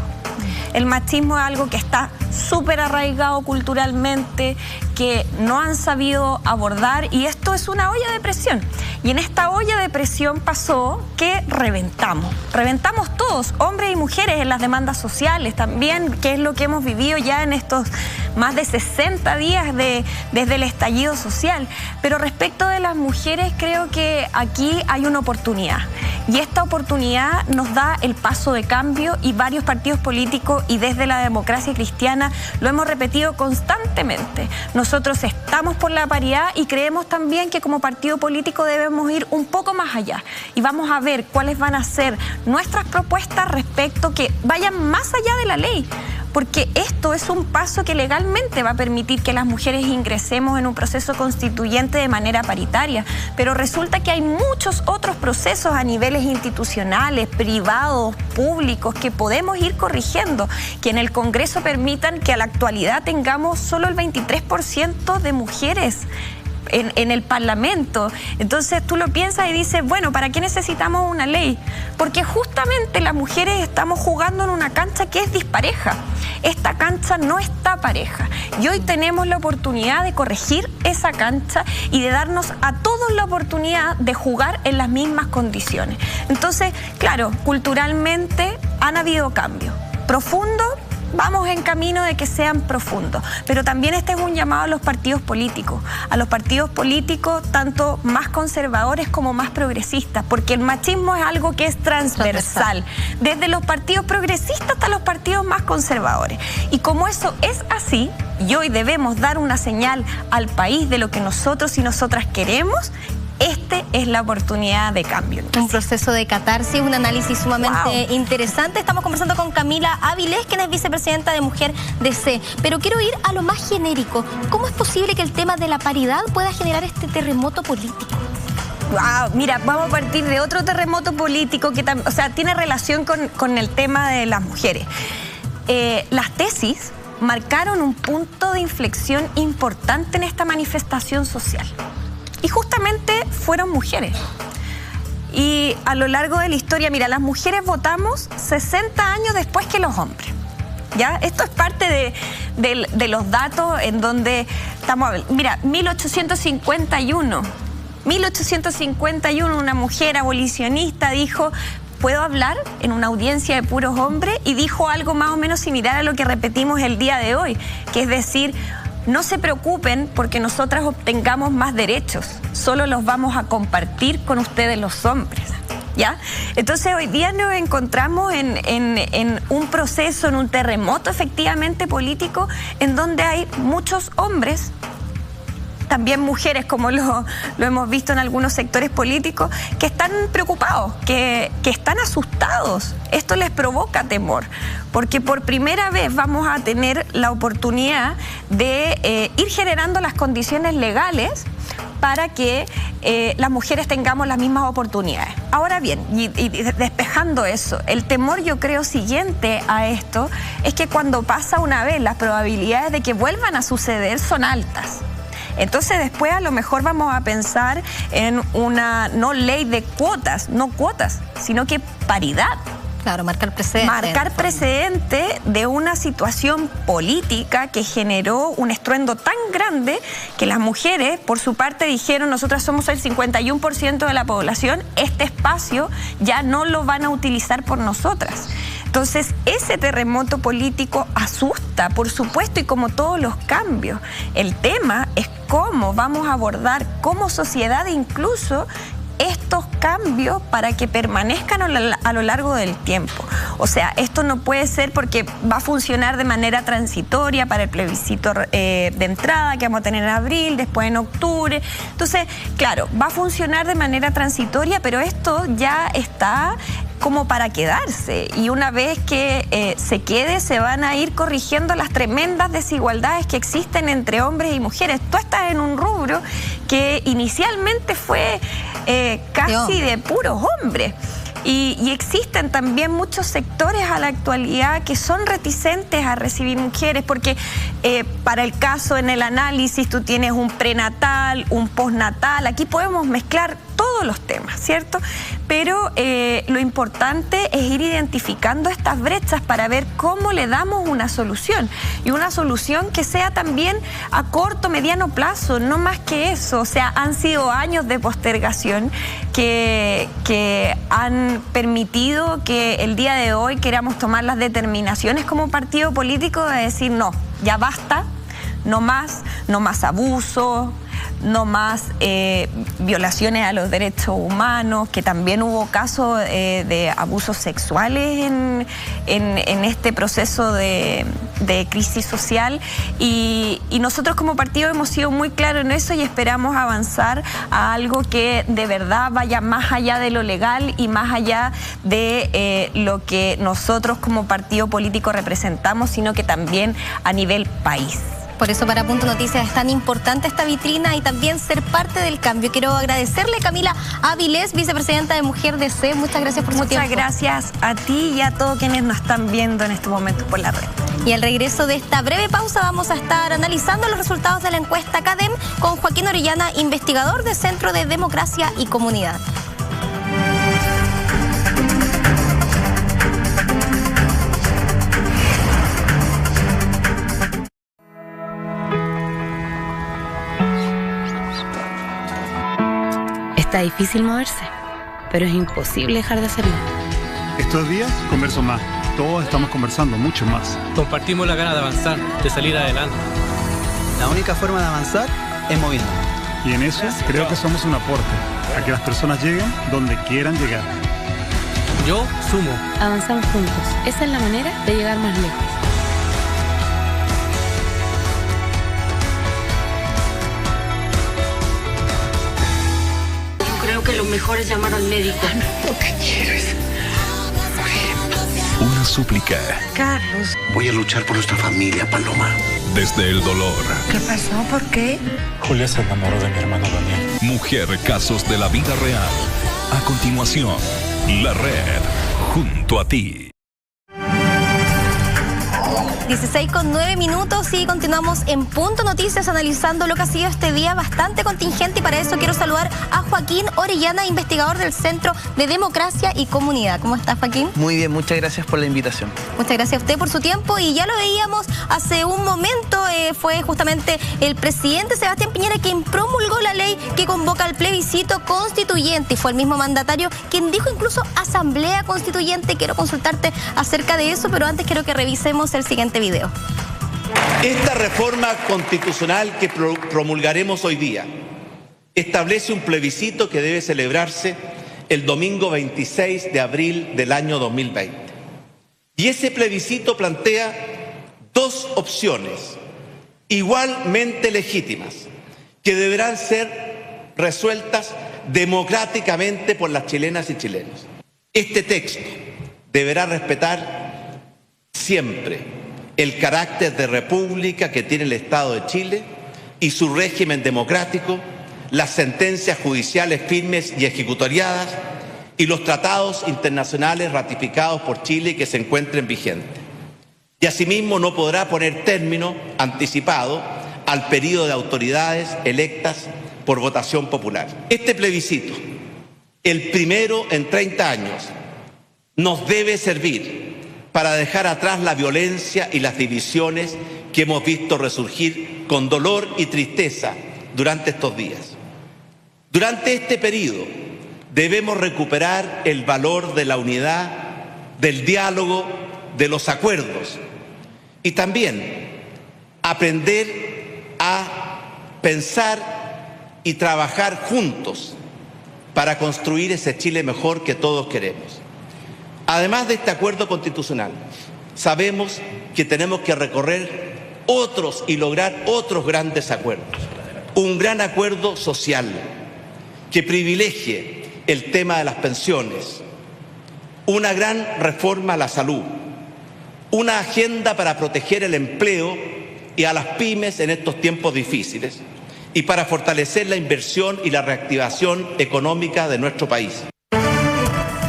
El machismo es algo que está súper arraigado culturalmente, que no han sabido abordar, y esto es una olla de presión. Y en esta olla de presión pasó que reventamos todos, hombres y mujeres, en las demandas sociales también, que es lo que hemos vivido ya en estos más de 60 días desde el estallido social. Pero respecto de las mujeres, creo que aquí hay una oportunidad, y esta oportunidad nos da el paso de cambio, y varios partidos políticos y desde la democracia cristiana lo hemos repetido constantemente. Nosotros estamos por la paridad y creemos también que como partido político debemos ir un poco más allá, y vamos a ver cuáles van a ser nuestras propuestas respecto que vayan más allá de la ley, porque esto es un paso que legalmente va a permitir que las mujeres ingresemos en un proceso constituyente de manera paritaria, pero resulta que hay muchos otros procesos a niveles institucionales, privados, públicos, que podemos ir corrigiendo, que en el Congreso permitan que a la actualidad tengamos solo el 23% de mujeres en el Parlamento. Entonces tú lo piensas y dices, bueno, ¿para qué necesitamos una ley? Porque justamente las mujeres estamos jugando en una cancha que es dispareja. Esta cancha no está pareja, y hoy tenemos la oportunidad de corregir esa cancha y de darnos a todos la oportunidad de jugar en las mismas condiciones. Entonces, claro, culturalmente han habido cambios profundos. Vamos en camino de que sean profundos, pero también este es un llamado a los partidos políticos, tanto más conservadores como más progresistas, porque el machismo es algo que es transversal, desde los partidos progresistas hasta los partidos más conservadores. Y como eso es así, y hoy debemos dar una señal al país de lo que nosotros y nosotras queremos, esta es la oportunidad de cambio. Un proceso de catarsis, un análisis sumamente interesante. Estamos conversando con Camila Áviles, quien es vicepresidenta de Mujer DC. Pero quiero ir a lo más genérico. ¿Cómo es posible que el tema de la paridad pueda generar este terremoto político? Wow, mira, vamos a partir de otro terremoto político que tiene relación con el tema de las mujeres. Las tesis marcaron un punto de inflexión importante en esta manifestación social. Y justamente fueron mujeres. Y a lo largo de la historia, mira, las mujeres votamos 60 años después que los hombres. ¿Ya? Esto es parte de los datos en donde estamos. Mira, 1851, una mujer abolicionista dijo: ¿puedo hablar en una audiencia de puros hombres? Y dijo algo más o menos similar a lo que repetimos el día de hoy, que es decir, no se preocupen porque nosotras obtengamos más derechos, solo los vamos a compartir con ustedes los hombres, ¿ya? Entonces hoy día nos encontramos en un proceso, en un terremoto efectivamente político, en donde hay muchos hombres, también mujeres, como lo hemos visto en algunos sectores políticos, que están preocupados, que están asustados. Esto les provoca temor, porque por primera vez vamos a tener la oportunidad de ir generando las condiciones legales para que las mujeres tengamos las mismas oportunidades. Ahora bien, y despejando eso, el temor, yo creo, siguiente a esto es que cuando pasa una vez, las probabilidades de que vuelvan a suceder son altas. Entonces después a lo mejor vamos a pensar en una no ley de cuotas, no cuotas, sino que paridad. Claro, marcar precedente. Marcar precedente de una situación política que generó un estruendo tan grande que las mujeres, por su parte, dijeron: nosotras somos el 51% de la población, este espacio ya no lo van a utilizar por nosotras. Entonces, ese terremoto político asusta, por supuesto, y como todos los cambios. El tema es cómo vamos a abordar como sociedad incluso estos cambios para que permanezcan a lo largo del tiempo. O sea, esto no puede ser porque va a funcionar de manera transitoria para el plebiscito de entrada que vamos a tener en abril, después en octubre. Entonces, claro, va a funcionar de manera transitoria, pero esto ya está como para quedarse, y una vez que se quede, se van a ir corrigiendo las tremendas desigualdades que existen entre hombres y mujeres. Tú estás en un rubro que inicialmente fue casi de puros hombres. Y existen también muchos sectores a la actualidad que son reticentes a recibir mujeres, porque para el caso, en el análisis, tú tienes un prenatal, un postnatal. Aquí podemos mezclar todos todos los temas, ¿cierto? Pero lo importante es ir identificando estas brechas para ver cómo le damos una solución, y una solución que sea también a corto, mediano plazo, no más que eso. O sea, han sido años de postergación que han permitido que el día de hoy queramos tomar las determinaciones como partido político de decir no, ya basta, no más abuso, no más violaciones a los derechos humanos, que también hubo casos de abusos sexuales en este proceso de crisis social, y nosotros como partido hemos sido muy claros en eso y esperamos avanzar a algo que de verdad vaya más allá de lo legal y más allá de lo que nosotros como partido político representamos, sino que también a nivel país. Por eso para Punto Noticias es tan importante esta vitrina y también ser parte del cambio. Quiero agradecerle a Camila Avilés, vicepresidenta de Mujer DC. Muchas gracias por su tiempo. Muchas gracias a ti y a todos quienes nos están viendo en estos momentos por la red. Y al regreso de esta breve pausa vamos a estar analizando los resultados de la encuesta CADEM con Joaquín Orellana, investigador del Centro de Democracia y Comunidad. Está difícil moverse, pero es imposible dejar de hacerlo. Estos días converso más. Todos estamos conversando mucho más. Compartimos la ganas de avanzar, de salir adelante. La única forma de avanzar es moviéndonos. Y en eso creo que somos un aporte a que las personas lleguen donde quieran llegar. Yo sumo. Avanzamos juntos. Esa es la manera de llegar más lejos. Creo que lo mejor es llamar al médico. Lo que quiero es morir. Una súplica. Carlos. Voy a luchar por nuestra familia, Paloma. Desde el dolor. ¿Qué pasó? ¿Por qué? Julia se enamoró de mi hermano Daniel. Mujer, casos de la vida real. A continuación, La Red, junto a ti. 16:09 y continuamos en Punto Noticias analizando lo que ha sido este día bastante contingente, y para eso quiero saludar a Joaquín Orellana, investigador del Centro de Democracia y Comunidad. ¿Cómo estás, Joaquín? Muy bien, muchas gracias por la invitación. Muchas gracias a usted por su tiempo, y ya lo veíamos hace un momento, fue justamente el presidente Sebastián Piñera quien promulgó la ley que convoca al plebiscito constituyente, y fue el mismo mandatario quien dijo incluso asamblea constituyente. Quiero consultarte acerca de eso, pero antes quiero que revisemos el siguiente video. Esta reforma constitucional que promulgaremos hoy día establece un plebiscito que debe celebrarse el domingo 26 de abril del año 2020. Y ese plebiscito plantea dos opciones igualmente legítimas que deberán ser resueltas democráticamente por las chilenas y chilenos. Este texto deberá respetar siempre el carácter de república que tiene el Estado de Chile y su régimen democrático, las sentencias judiciales firmes y ejecutoriadas y los tratados internacionales ratificados por Chile que se encuentren vigentes. Y asimismo no podrá poner término anticipado al periodo de autoridades electas por votación popular. Este plebiscito, el primero en 30 años, nos debe servir para dejar atrás la violencia y las divisiones que hemos visto resurgir con dolor y tristeza durante estos días. Durante este periodo debemos recuperar el valor de la unidad, del diálogo, de los acuerdos, y también aprender a pensar y trabajar juntos para construir ese Chile mejor que todos queremos. Además de este acuerdo constitucional, sabemos que tenemos que recorrer otros y lograr otros grandes acuerdos. Un gran acuerdo social que privilegie el tema de las pensiones, una gran reforma a la salud, una agenda para proteger el empleo y a las pymes en estos tiempos difíciles y para fortalecer la inversión y la reactivación económica de nuestro país.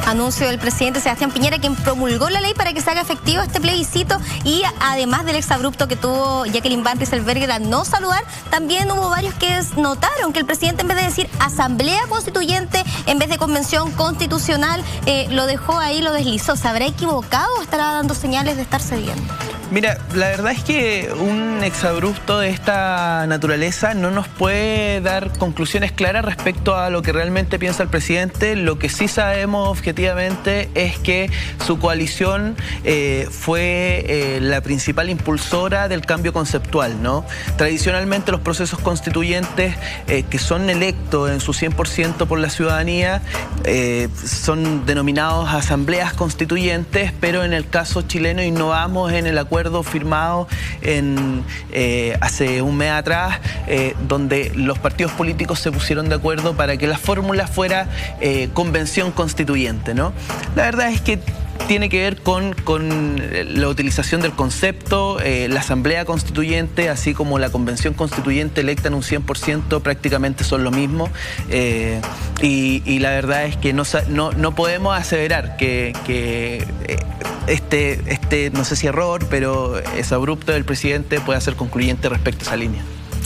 anuncio del presidente Sebastián Piñera, quien promulgó la ley para que se haga efectivo este plebiscito, y además del exabrupto que tuvo Jacqueline Van Rysselbergher al no saludar, también hubo varios que notaron que el presidente, en vez de decir asamblea constituyente, en vez de convención constitucional, lo dejó ahí, lo deslizó. ¿Se habrá equivocado o estará dando señales de estar cediendo? Mira, la verdad es que un exabrupto de esta naturaleza no nos puede dar conclusiones claras respecto a lo que realmente piensa el presidente. Lo que sí sabemos objetivamente es que su coalición fue la principal impulsora del cambio conceptual, ¿no? Tradicionalmente los procesos constituyentes que son electos en su 100% por la ciudadanía son denominados asambleas constituyentes, pero en el caso chileno innovamos en el acuerdo firmado hace un mes atrás, donde los partidos políticos se pusieron de acuerdo para que la fórmula fuera convención constituyente, ¿no? La verdad es que tiene que ver con la utilización del concepto, la asamblea constituyente, así como la convención constituyente electa en un 100%, prácticamente son lo mismo, y la verdad es que no podemos aseverar que no sé si error, pero es abrupto del presidente puede ser concluyente respecto a esa línea.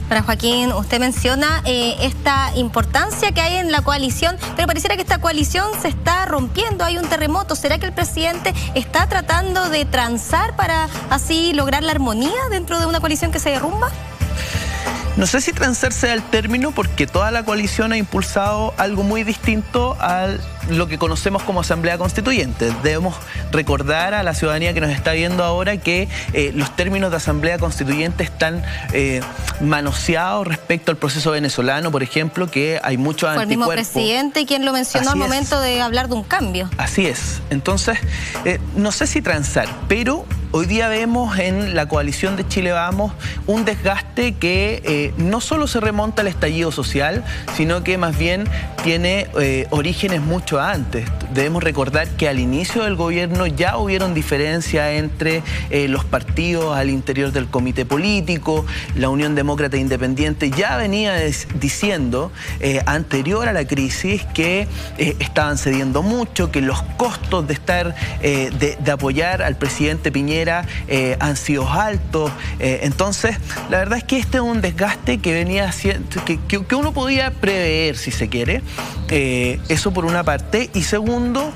Para Joaquín, usted menciona esta importancia que hay en la coalición, pero pareciera que esta coalición se está rompiendo, hay un terremoto. ¿Será que el presidente está tratando de transar para así lograr la armonía dentro de una coalición que se derrumba? No sé si transar sea el término, porque toda la coalición ha impulsado algo muy distinto a lo que conocemos como asamblea constituyente. Debemos recordar a la ciudadanía que nos está viendo ahora que los términos de asamblea constituyente están manoseados respecto al proceso venezolano, por ejemplo, que hay muchos anticuerpos. Fue el mismo presidente quien lo mencionó al momento de hablar de un cambio. Así es. Entonces, no sé si transar, pero hoy día vemos en la coalición de Chile Vamos un desgaste que no solo se remonta al estallido social, sino que más bien tiene orígenes mucho antes. Debemos recordar que al inicio del gobierno ya hubieron diferencias entre los partidos al interior del comité político. La Unión Demócrata Independiente ya venía diciendo, anterior a la crisis, que estaban cediendo mucho, que los costos de estar, de apoyar al presidente Piñera han sido altos. Entonces, la verdad es que este es un desgaste que venía haciendo, que uno podía prever, si se quiere. Eso por una parte. Y segundo,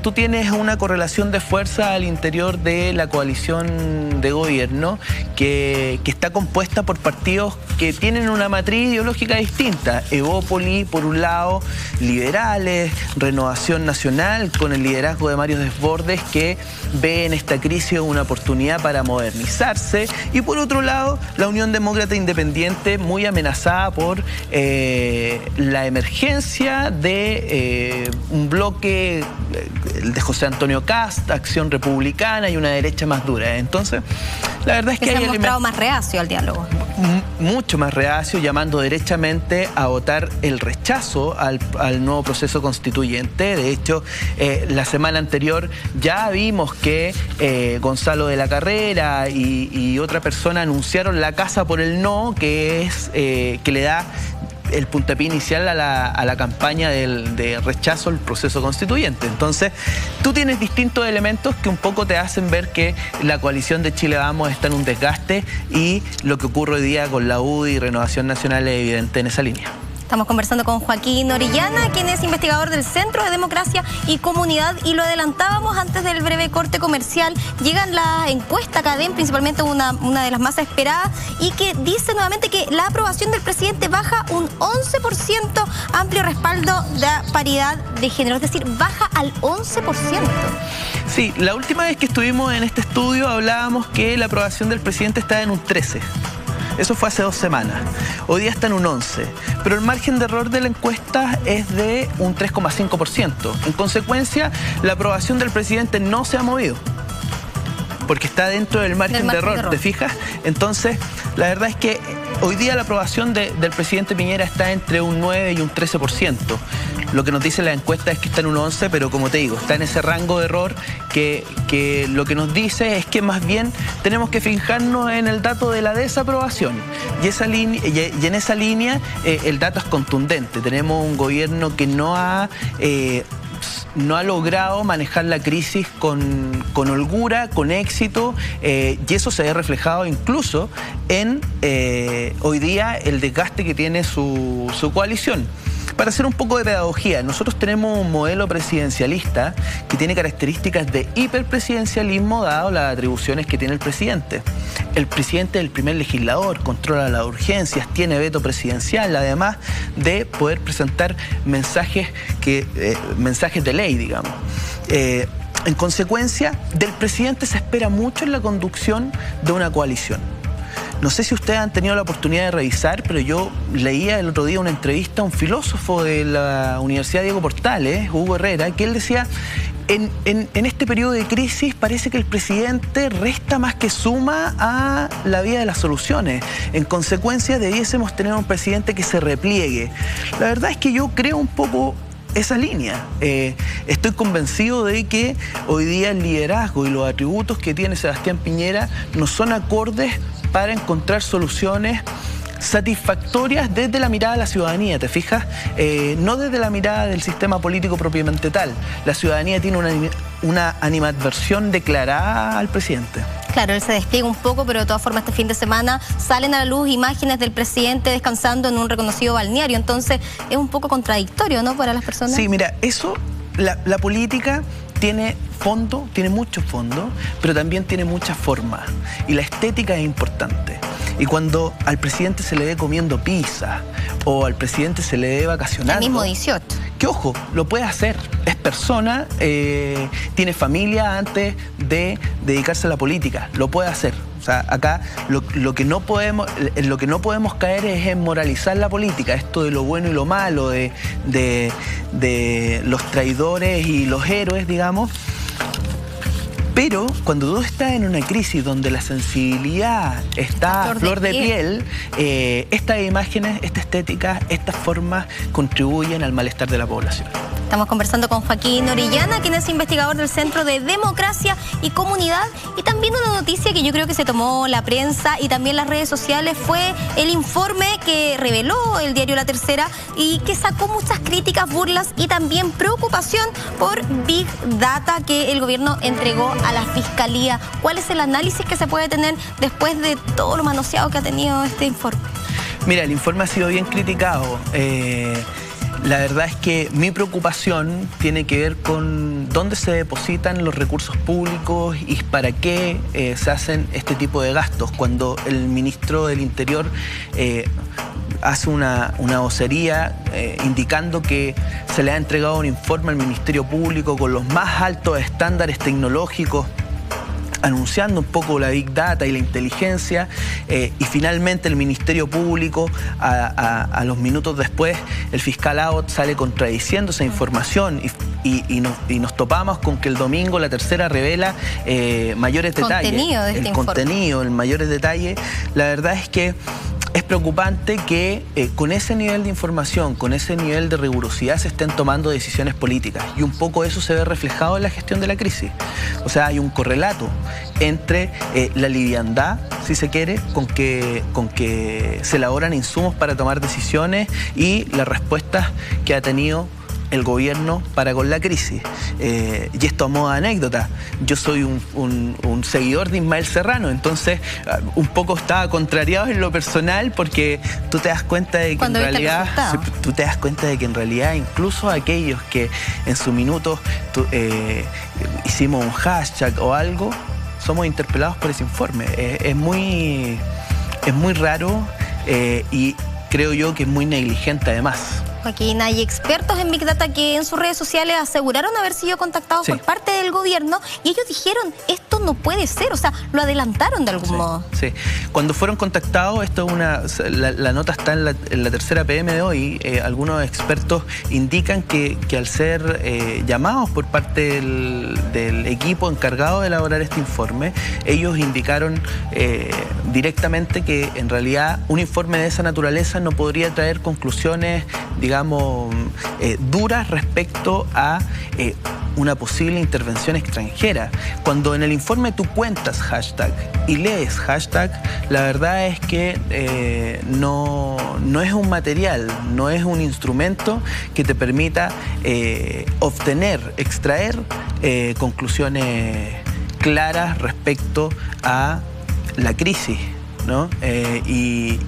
tú tienes una correlación de fuerza al interior de la coalición de gobierno que está compuesta por partidos que tienen una matriz ideológica distinta. Evópoli, por un lado, liberales, Renovación Nacional, con el liderazgo de Mario Desbordes, que ve en esta crisis una oportunidad para modernizarse, y por otro lado, la Unión Demócrata Independiente, muy amenazada por la emergencia de un bloque de José Antonio Kast, Acción Republicana, y una derecha más dura. Entonces, la verdad es que se ha mostrado más reacio al diálogo. Mucho más reacio, llamando derechamente a votar el rechazo al nuevo proceso constituyente. De hecho, la semana anterior ya vimos que Gonzalo de la Carrera y otra persona anunciaron la casa por el no, que es que le da el puntapié inicial a la campaña de rechazo al proceso constituyente. Entonces, tú tienes distintos elementos que un poco te hacen ver que la coalición de Chile Vamos está en un desgaste, y lo que ocurre hoy día con la UDI y Renovación Nacional es evidente en esa línea. Estamos conversando con Joaquín Orellana, quien es investigador del Centro de Democracia y Comunidad, y lo adelantábamos antes del breve corte comercial. Llegan la encuesta Cadem, principalmente una de las más esperadas, y que dice nuevamente que la aprobación del presidente baja un 11%, amplio respaldo de paridad de género, es decir, baja al 11%. Sí, la última vez que estuvimos en este estudio hablábamos que la aprobación del presidente está en un 13%. Eso fue hace 2 semanas. Hoy día está en un 11%. Pero el margen de error de la encuesta es de un 3,5%. En consecuencia, la aprobación del presidente no se ha movido, porque está dentro del margen de error, ¿te fijas? Entonces, la verdad es que hoy día la aprobación del presidente Piñera está entre un 9 y un 13%. Lo que nos dice la encuesta es que está en un 11, pero como te digo, está en ese rango de error que lo que nos dice es que más bien tenemos que fijarnos en el dato de la desaprobación. Y en esa línea el dato es contundente. Tenemos un gobierno que no ha no ha logrado manejar la crisis con holgura, con éxito, y eso se ve reflejado incluso en hoy día el desgaste que tiene su coalición. Para hacer un poco de pedagogía, nosotros tenemos un modelo presidencialista que tiene características de hiperpresidencialismo dado las atribuciones que tiene el presidente. El presidente es el primer legislador, controla las urgencias, tiene veto presidencial, además de poder presentar mensajes de ley, digamos. En consecuencia, del presidente se espera mucho en la conducción de una coalición. No sé si ustedes han tenido la oportunidad de revisar, pero yo leía el otro día una entrevista a un filósofo de la Universidad Diego Portales, Hugo Herrera, que él decía, en este periodo de crisis parece que el presidente resta más que suma a la vía de las soluciones. En consecuencia, debiésemos tener un presidente que se repliegue. La verdad es que yo creo un poco esa línea. Estoy convencido de que hoy día el liderazgo y los atributos que tiene Sebastián Piñera no son acordes para encontrar soluciones satisfactorias desde la mirada de la ciudadanía, ¿te fijas? No desde la mirada del sistema político propiamente tal. La ciudadanía tiene una animadversión declarada al presidente. Claro, él se despliega un poco, pero de todas formas este fin de semana salen a la luz imágenes del presidente descansando en un reconocido balneario. Entonces es un poco contradictorio, ¿no?, para las personas. Sí, mira, eso, la política tiene fondo, tiene mucho fondo, pero también tiene mucha forma. Y la estética es importante. Y cuando al presidente se le ve comiendo pizza o al presidente se le ve vacacionando... El mismo 18. Que ojo, lo puede hacer. Es persona, tiene familia antes de dedicarse a la política. Lo puede hacer. O sea, acá lo que no podemos caer es en moralizar la política. Esto de lo bueno y lo malo, de los traidores y los héroes, digamos. Pero cuando tú estás en una crisis donde la sensibilidad está a flor de piel, estas imágenes, esta estética, estas formas contribuyen al malestar de la población. Estamos conversando con Joaquín Orellana, quien es investigador del Centro de Democracia y Comunidad. Y también una noticia que yo creo que se tomó la prensa y también las redes sociales fue el informe que reveló el diario La Tercera y que sacó muchas críticas, burlas y también preocupación por Big Data que el gobierno entregó a la Fiscalía. ¿Cuál es el análisis que se puede tener después de todo lo manoseado que ha tenido este informe? Mira, el informe ha sido bien criticado. La verdad es que mi preocupación tiene que ver con dónde se depositan los recursos públicos y para qué se hacen este tipo de gastos. Cuando el ministro del Interior hace una vocería indicando que se le ha entregado un informe al Ministerio Público con los más altos estándares tecnológicos, anunciando un poco la Big Data y la inteligencia, y finalmente el Ministerio Público, a los minutos después, el fiscal Abbott sale contradiciendo esa información y nos topamos con que el domingo La Tercera revela mayores detalles. El contenido, el mayores detalles. La verdad es que es preocupante que con ese nivel de información, con ese nivel de rigurosidad se estén tomando decisiones políticas y un poco eso se ve reflejado en la gestión de la crisis. O sea, hay un correlato entre la liviandad, si se quiere, con que se elaboran insumos para tomar decisiones y las respuestas que ha tenido el gobierno para con la crisis. Y esto a modo de anécdota, yo soy un seguidor de Ismael Serrano, entonces un poco estaba contrariado en lo personal porque tú te das cuenta de que en realidad incluso aquellos que en su minuto hicimos un hashtag o algo, somos interpelados por ese informe. Es muy raro y creo yo que es muy negligente además. Joaquín, hay expertos en Big Data que en sus redes sociales aseguraron haber sido contactados por parte del gobierno y ellos dijeron, esto no puede ser, o sea, lo adelantaron de algún modo. Sí, cuando fueron contactados, esto es la nota está en la tercera PM de hoy, algunos expertos indican que al ser llamados por parte del equipo encargado de elaborar este informe, ellos indicaron directamente que en realidad un informe de esa naturaleza no podría traer conclusiones, digamos, duras respecto a una posible intervención extranjera. Cuando en el informe tú cuentas hashtag y lees hashtag, la verdad es que no no es un material, no es un instrumento que te permita extraer conclusiones claras respecto a la crisis, ¿no? Y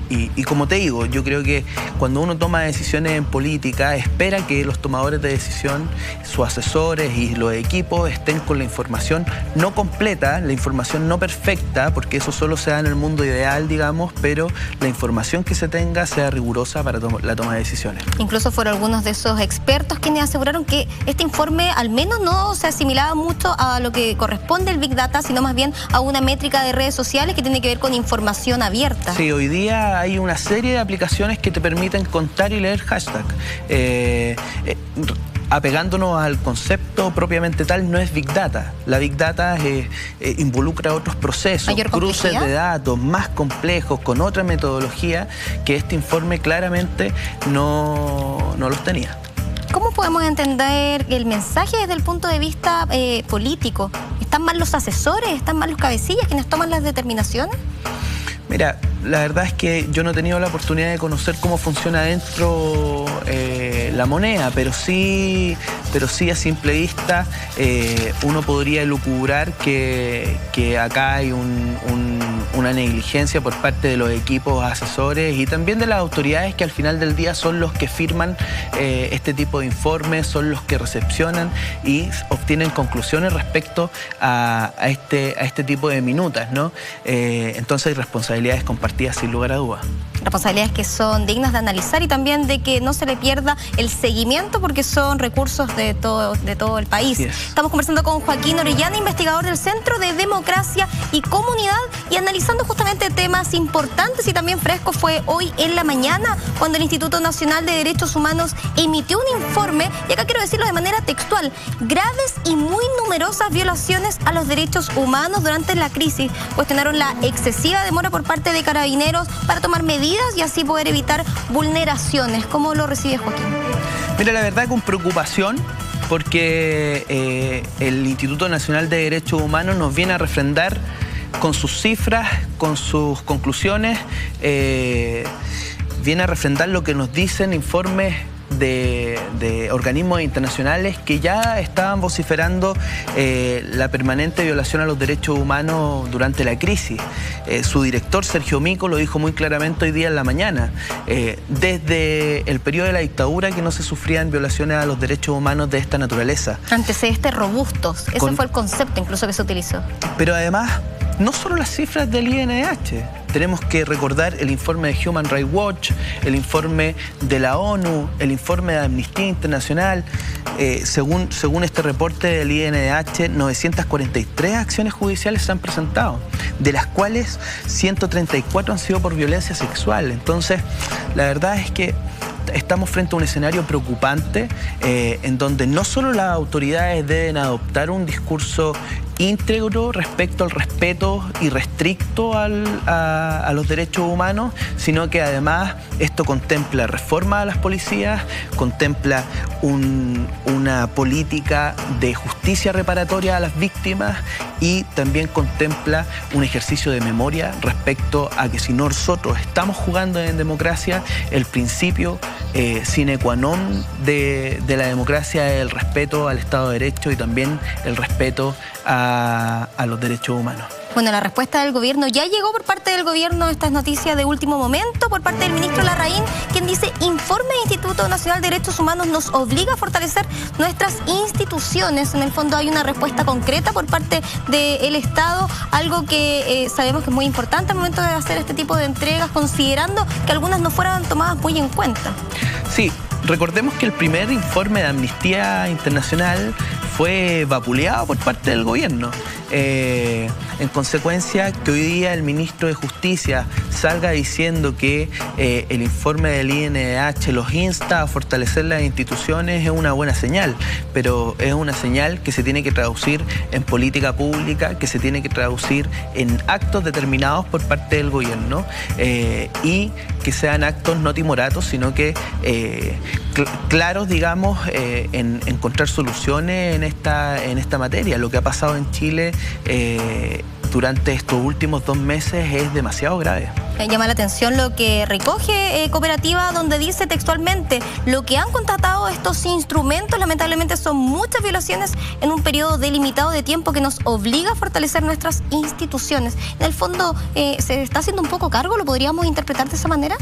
como te digo, yo creo que cuando uno toma decisiones en política, espera que los tomadores de decisión, sus asesores y los equipos estén con la información no completa, la información no perfecta, porque eso solo se da en el mundo ideal, digamos, pero la información que se tenga sea rigurosa para la toma de decisiones. Incluso fueron algunos de esos expertos quienes aseguraron que este informe al menos no se asimilaba mucho a lo que corresponde al Big Data, sino más bien a una métrica de redes sociales que tiene que ver con información abierta. Sí, hoy día hay una serie de aplicaciones que te permiten contar y leer hashtag. Apegándonos al concepto propiamente tal, no es Big Data. La Big Data involucra otros procesos, cruces de datos más complejos, con otra metodología que este informe claramente no los tenía. ¿Cómo podemos entender el mensaje desde el punto de vista político? ¿Están mal los asesores? ¿Están mal los cabecillas quienes toman las determinaciones? Mira, la verdad es que yo no he tenido la oportunidad de conocer cómo funciona dentro la moneda, pero sí a simple vista uno podría elucubrar que acá hay una negligencia por parte de los equipos asesores y también de las autoridades que al final del día son los que firman este tipo de informes, son los que recepcionan y obtienen conclusiones respecto a este tipo de minutas, ¿no? Entonces hay responsabilidades compartidas sin lugar a dudas. Responsabilidades que son dignas de analizar y también de que no se le pierda el seguimiento porque son recursos de todo el país. Estamos conversando con Joaquín Orellana, investigador del Centro de Democracia y Comunidad, y analizando justamente temas importantes y también frescos. Fue hoy en la mañana cuando el Instituto Nacional de Derechos Humanos emitió un informe, y acá quiero decirlo de manera textual: graves y muy numerosas violaciones a los derechos humanos durante la crisis. Cuestionaron la excesiva demora por parte de Carabineros para tomar medidas y así poder evitar vulneraciones. ¿Cómo lo recibe Joaquín? Mira, la verdad con preocupación, porque el Instituto Nacional de Derechos Humanos nos viene a refrendar con sus cifras, con sus conclusiones, viene a refrendar lo que nos dicen informes de organismos internacionales que ya estaban vociferando la permanente violación a los derechos humanos durante la crisis. Su director, Sergio Mico, lo dijo muy claramente hoy día en la mañana. Desde el periodo de la dictadura que no se sufrían violaciones a los derechos humanos de esta naturaleza. Antecedentes robustos, ese fue el concepto incluso que se utilizó. Pero además, no solo las cifras del INH, tenemos que recordar el informe de Human Rights Watch, el informe de la ONU, el informe de Amnistía Internacional. Según este reporte del INH, 943 acciones judiciales se han presentado, de las cuales 134 han sido por violencia sexual. Entonces, la verdad es que estamos frente a un escenario preocupante en donde no solo las autoridades deben adoptar un discurso íntegro respecto al respeto irrestricto a los derechos humanos, sino que además esto contempla reforma a las policías, contempla una política de justicia reparatoria a las víctimas y también contempla un ejercicio de memoria respecto a que si nosotros estamos jugando en democracia, el principio sine qua non de la democracia es el respeto al Estado de Derecho y también el respeto a los derechos humanos. Bueno, la respuesta del gobierno ya llegó por parte del gobierno. Esta es noticia de último momento por parte del ministro Larraín, quien dice: informe del Instituto Nacional de Derechos Humanos nos obliga a fortalecer nuestras instituciones. En el fondo hay una respuesta concreta por parte del Estado, algo que sabemos que es muy importante al momento de hacer este tipo de entregas, considerando que algunas no fueran tomadas muy en cuenta. Sí, recordemos que el primer informe de Amnistía Internacional fue vapuleado por parte del gobierno. En consecuencia, que hoy día el ministro de Justicia salga diciendo que el informe del INH los insta a fortalecer las instituciones es una buena señal, pero es una señal que se tiene que traducir en política pública, que se tiene que traducir en actos determinados por parte del gobierno y que sean actos no timoratos, sino que claros, digamos, en encontrar soluciones en esta materia. Lo que ha pasado en Chile durante estos últimos 2 meses es demasiado grave. Llama la atención lo que recoge Cooperativa, donde dice textualmente: lo que han contratado estos instrumentos lamentablemente son muchas violaciones en un periodo delimitado de tiempo que nos obliga a fortalecer nuestras instituciones. En el fondo, ¿se está haciendo un poco cargo? ¿Lo podríamos interpretar de esa manera?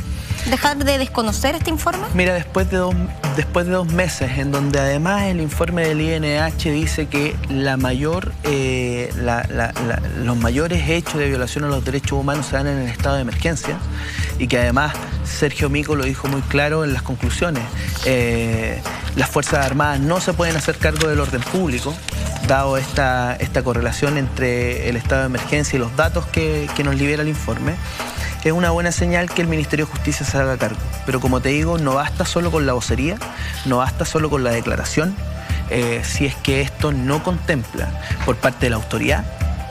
¿Dejar de desconocer este informe? Mira, después de 2 meses, en donde además el informe del INH dice que los mayores hechos de violación a los derechos humanos se dan en el estado de emergencia, y que además Sergio Mico lo dijo muy claro en las conclusiones. Las Fuerzas Armadas no se pueden hacer cargo del orden público, dado esta correlación entre el estado de emergencia y los datos que nos libera el informe. Es una buena señal que el Ministerio de Justicia se haga cargo. Pero como te digo, no basta solo con la vocería, no basta solo con la declaración, si es que esto no contempla por parte de la autoridad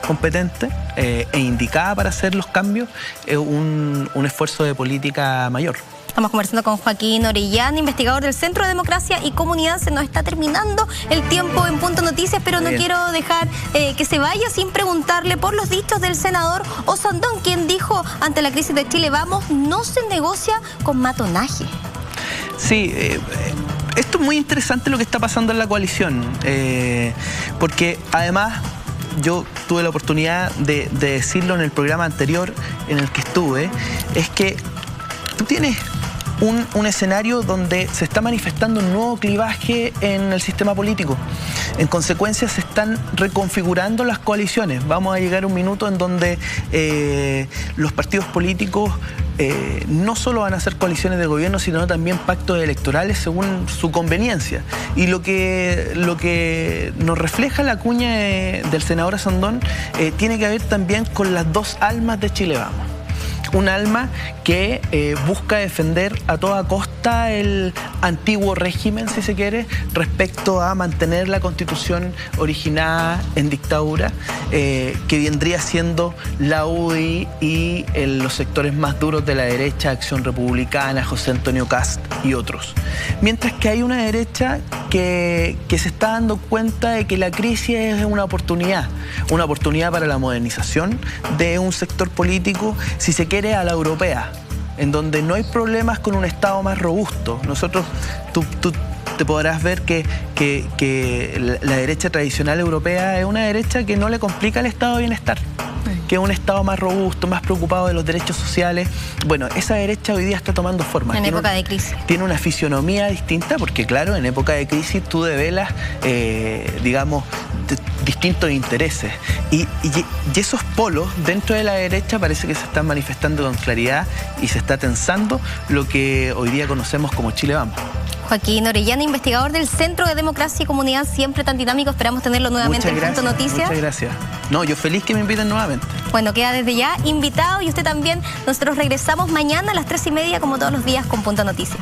competente e indicada para hacer los cambios un esfuerzo de política mayor. Estamos conversando con Joaquín Orellana, investigador del Centro de Democracia y Comunidad. Se nos está terminando el tiempo en Punto Noticias, pero no quiero dejar que se vaya sin preguntarle por los dichos del senador Osandón, quien dijo ante la crisis de Chile Vamos: no se negocia con matonaje. Sí, esto es muy interesante lo que está pasando en la coalición, porque además yo tuve la oportunidad de decirlo en el programa anterior en el que estuve, es que tú tienes un escenario donde se está manifestando un nuevo clivaje en el sistema político. En consecuencia, se están reconfigurando las coaliciones. Vamos a llegar a un minuto en donde los partidos políticos no solo van a hacer coaliciones de gobierno, sino también pactos electorales según su conveniencia. Y lo que nos refleja la cuña del senador Osandón tiene que ver también con las dos almas de Chile Vamos. Un alma que busca defender a toda costa el antiguo régimen, si se quiere, respecto a mantener la Constitución originada en dictadura, que vendría siendo la UDI y los sectores más duros de la derecha, Acción Republicana, José Antonio Kast y otros. Mientras que hay una derecha que se está dando cuenta de que la crisis es una oportunidad para la modernización de un sector político, si se quiere, a la europea, en donde no hay problemas con un Estado más robusto. Nosotros, tú te podrás ver que la derecha tradicional europea es una derecha que no le complica el estado de bienestar, que es un Estado más robusto, más preocupado de los derechos sociales. Bueno, esa derecha hoy día está tomando forma. En época de crisis. Tiene una fisionomía distinta, porque claro, en época de crisis tú develas, digamos, distintos intereses. Y esos polos dentro de la derecha parece que se están manifestando con claridad y se está tensando lo que hoy día conocemos como Chile Vamos. Joaquín Orellana, investigador del Centro de Democracia y Comunidad, siempre tan dinámico. Esperamos tenerlo nuevamente en Punto Noticias. Muchas gracias. No, yo feliz que me inviten nuevamente. Bueno, queda desde ya invitado, y usted también. Nosotros regresamos mañana a las 3:30, como todos los días, con Punto Noticias.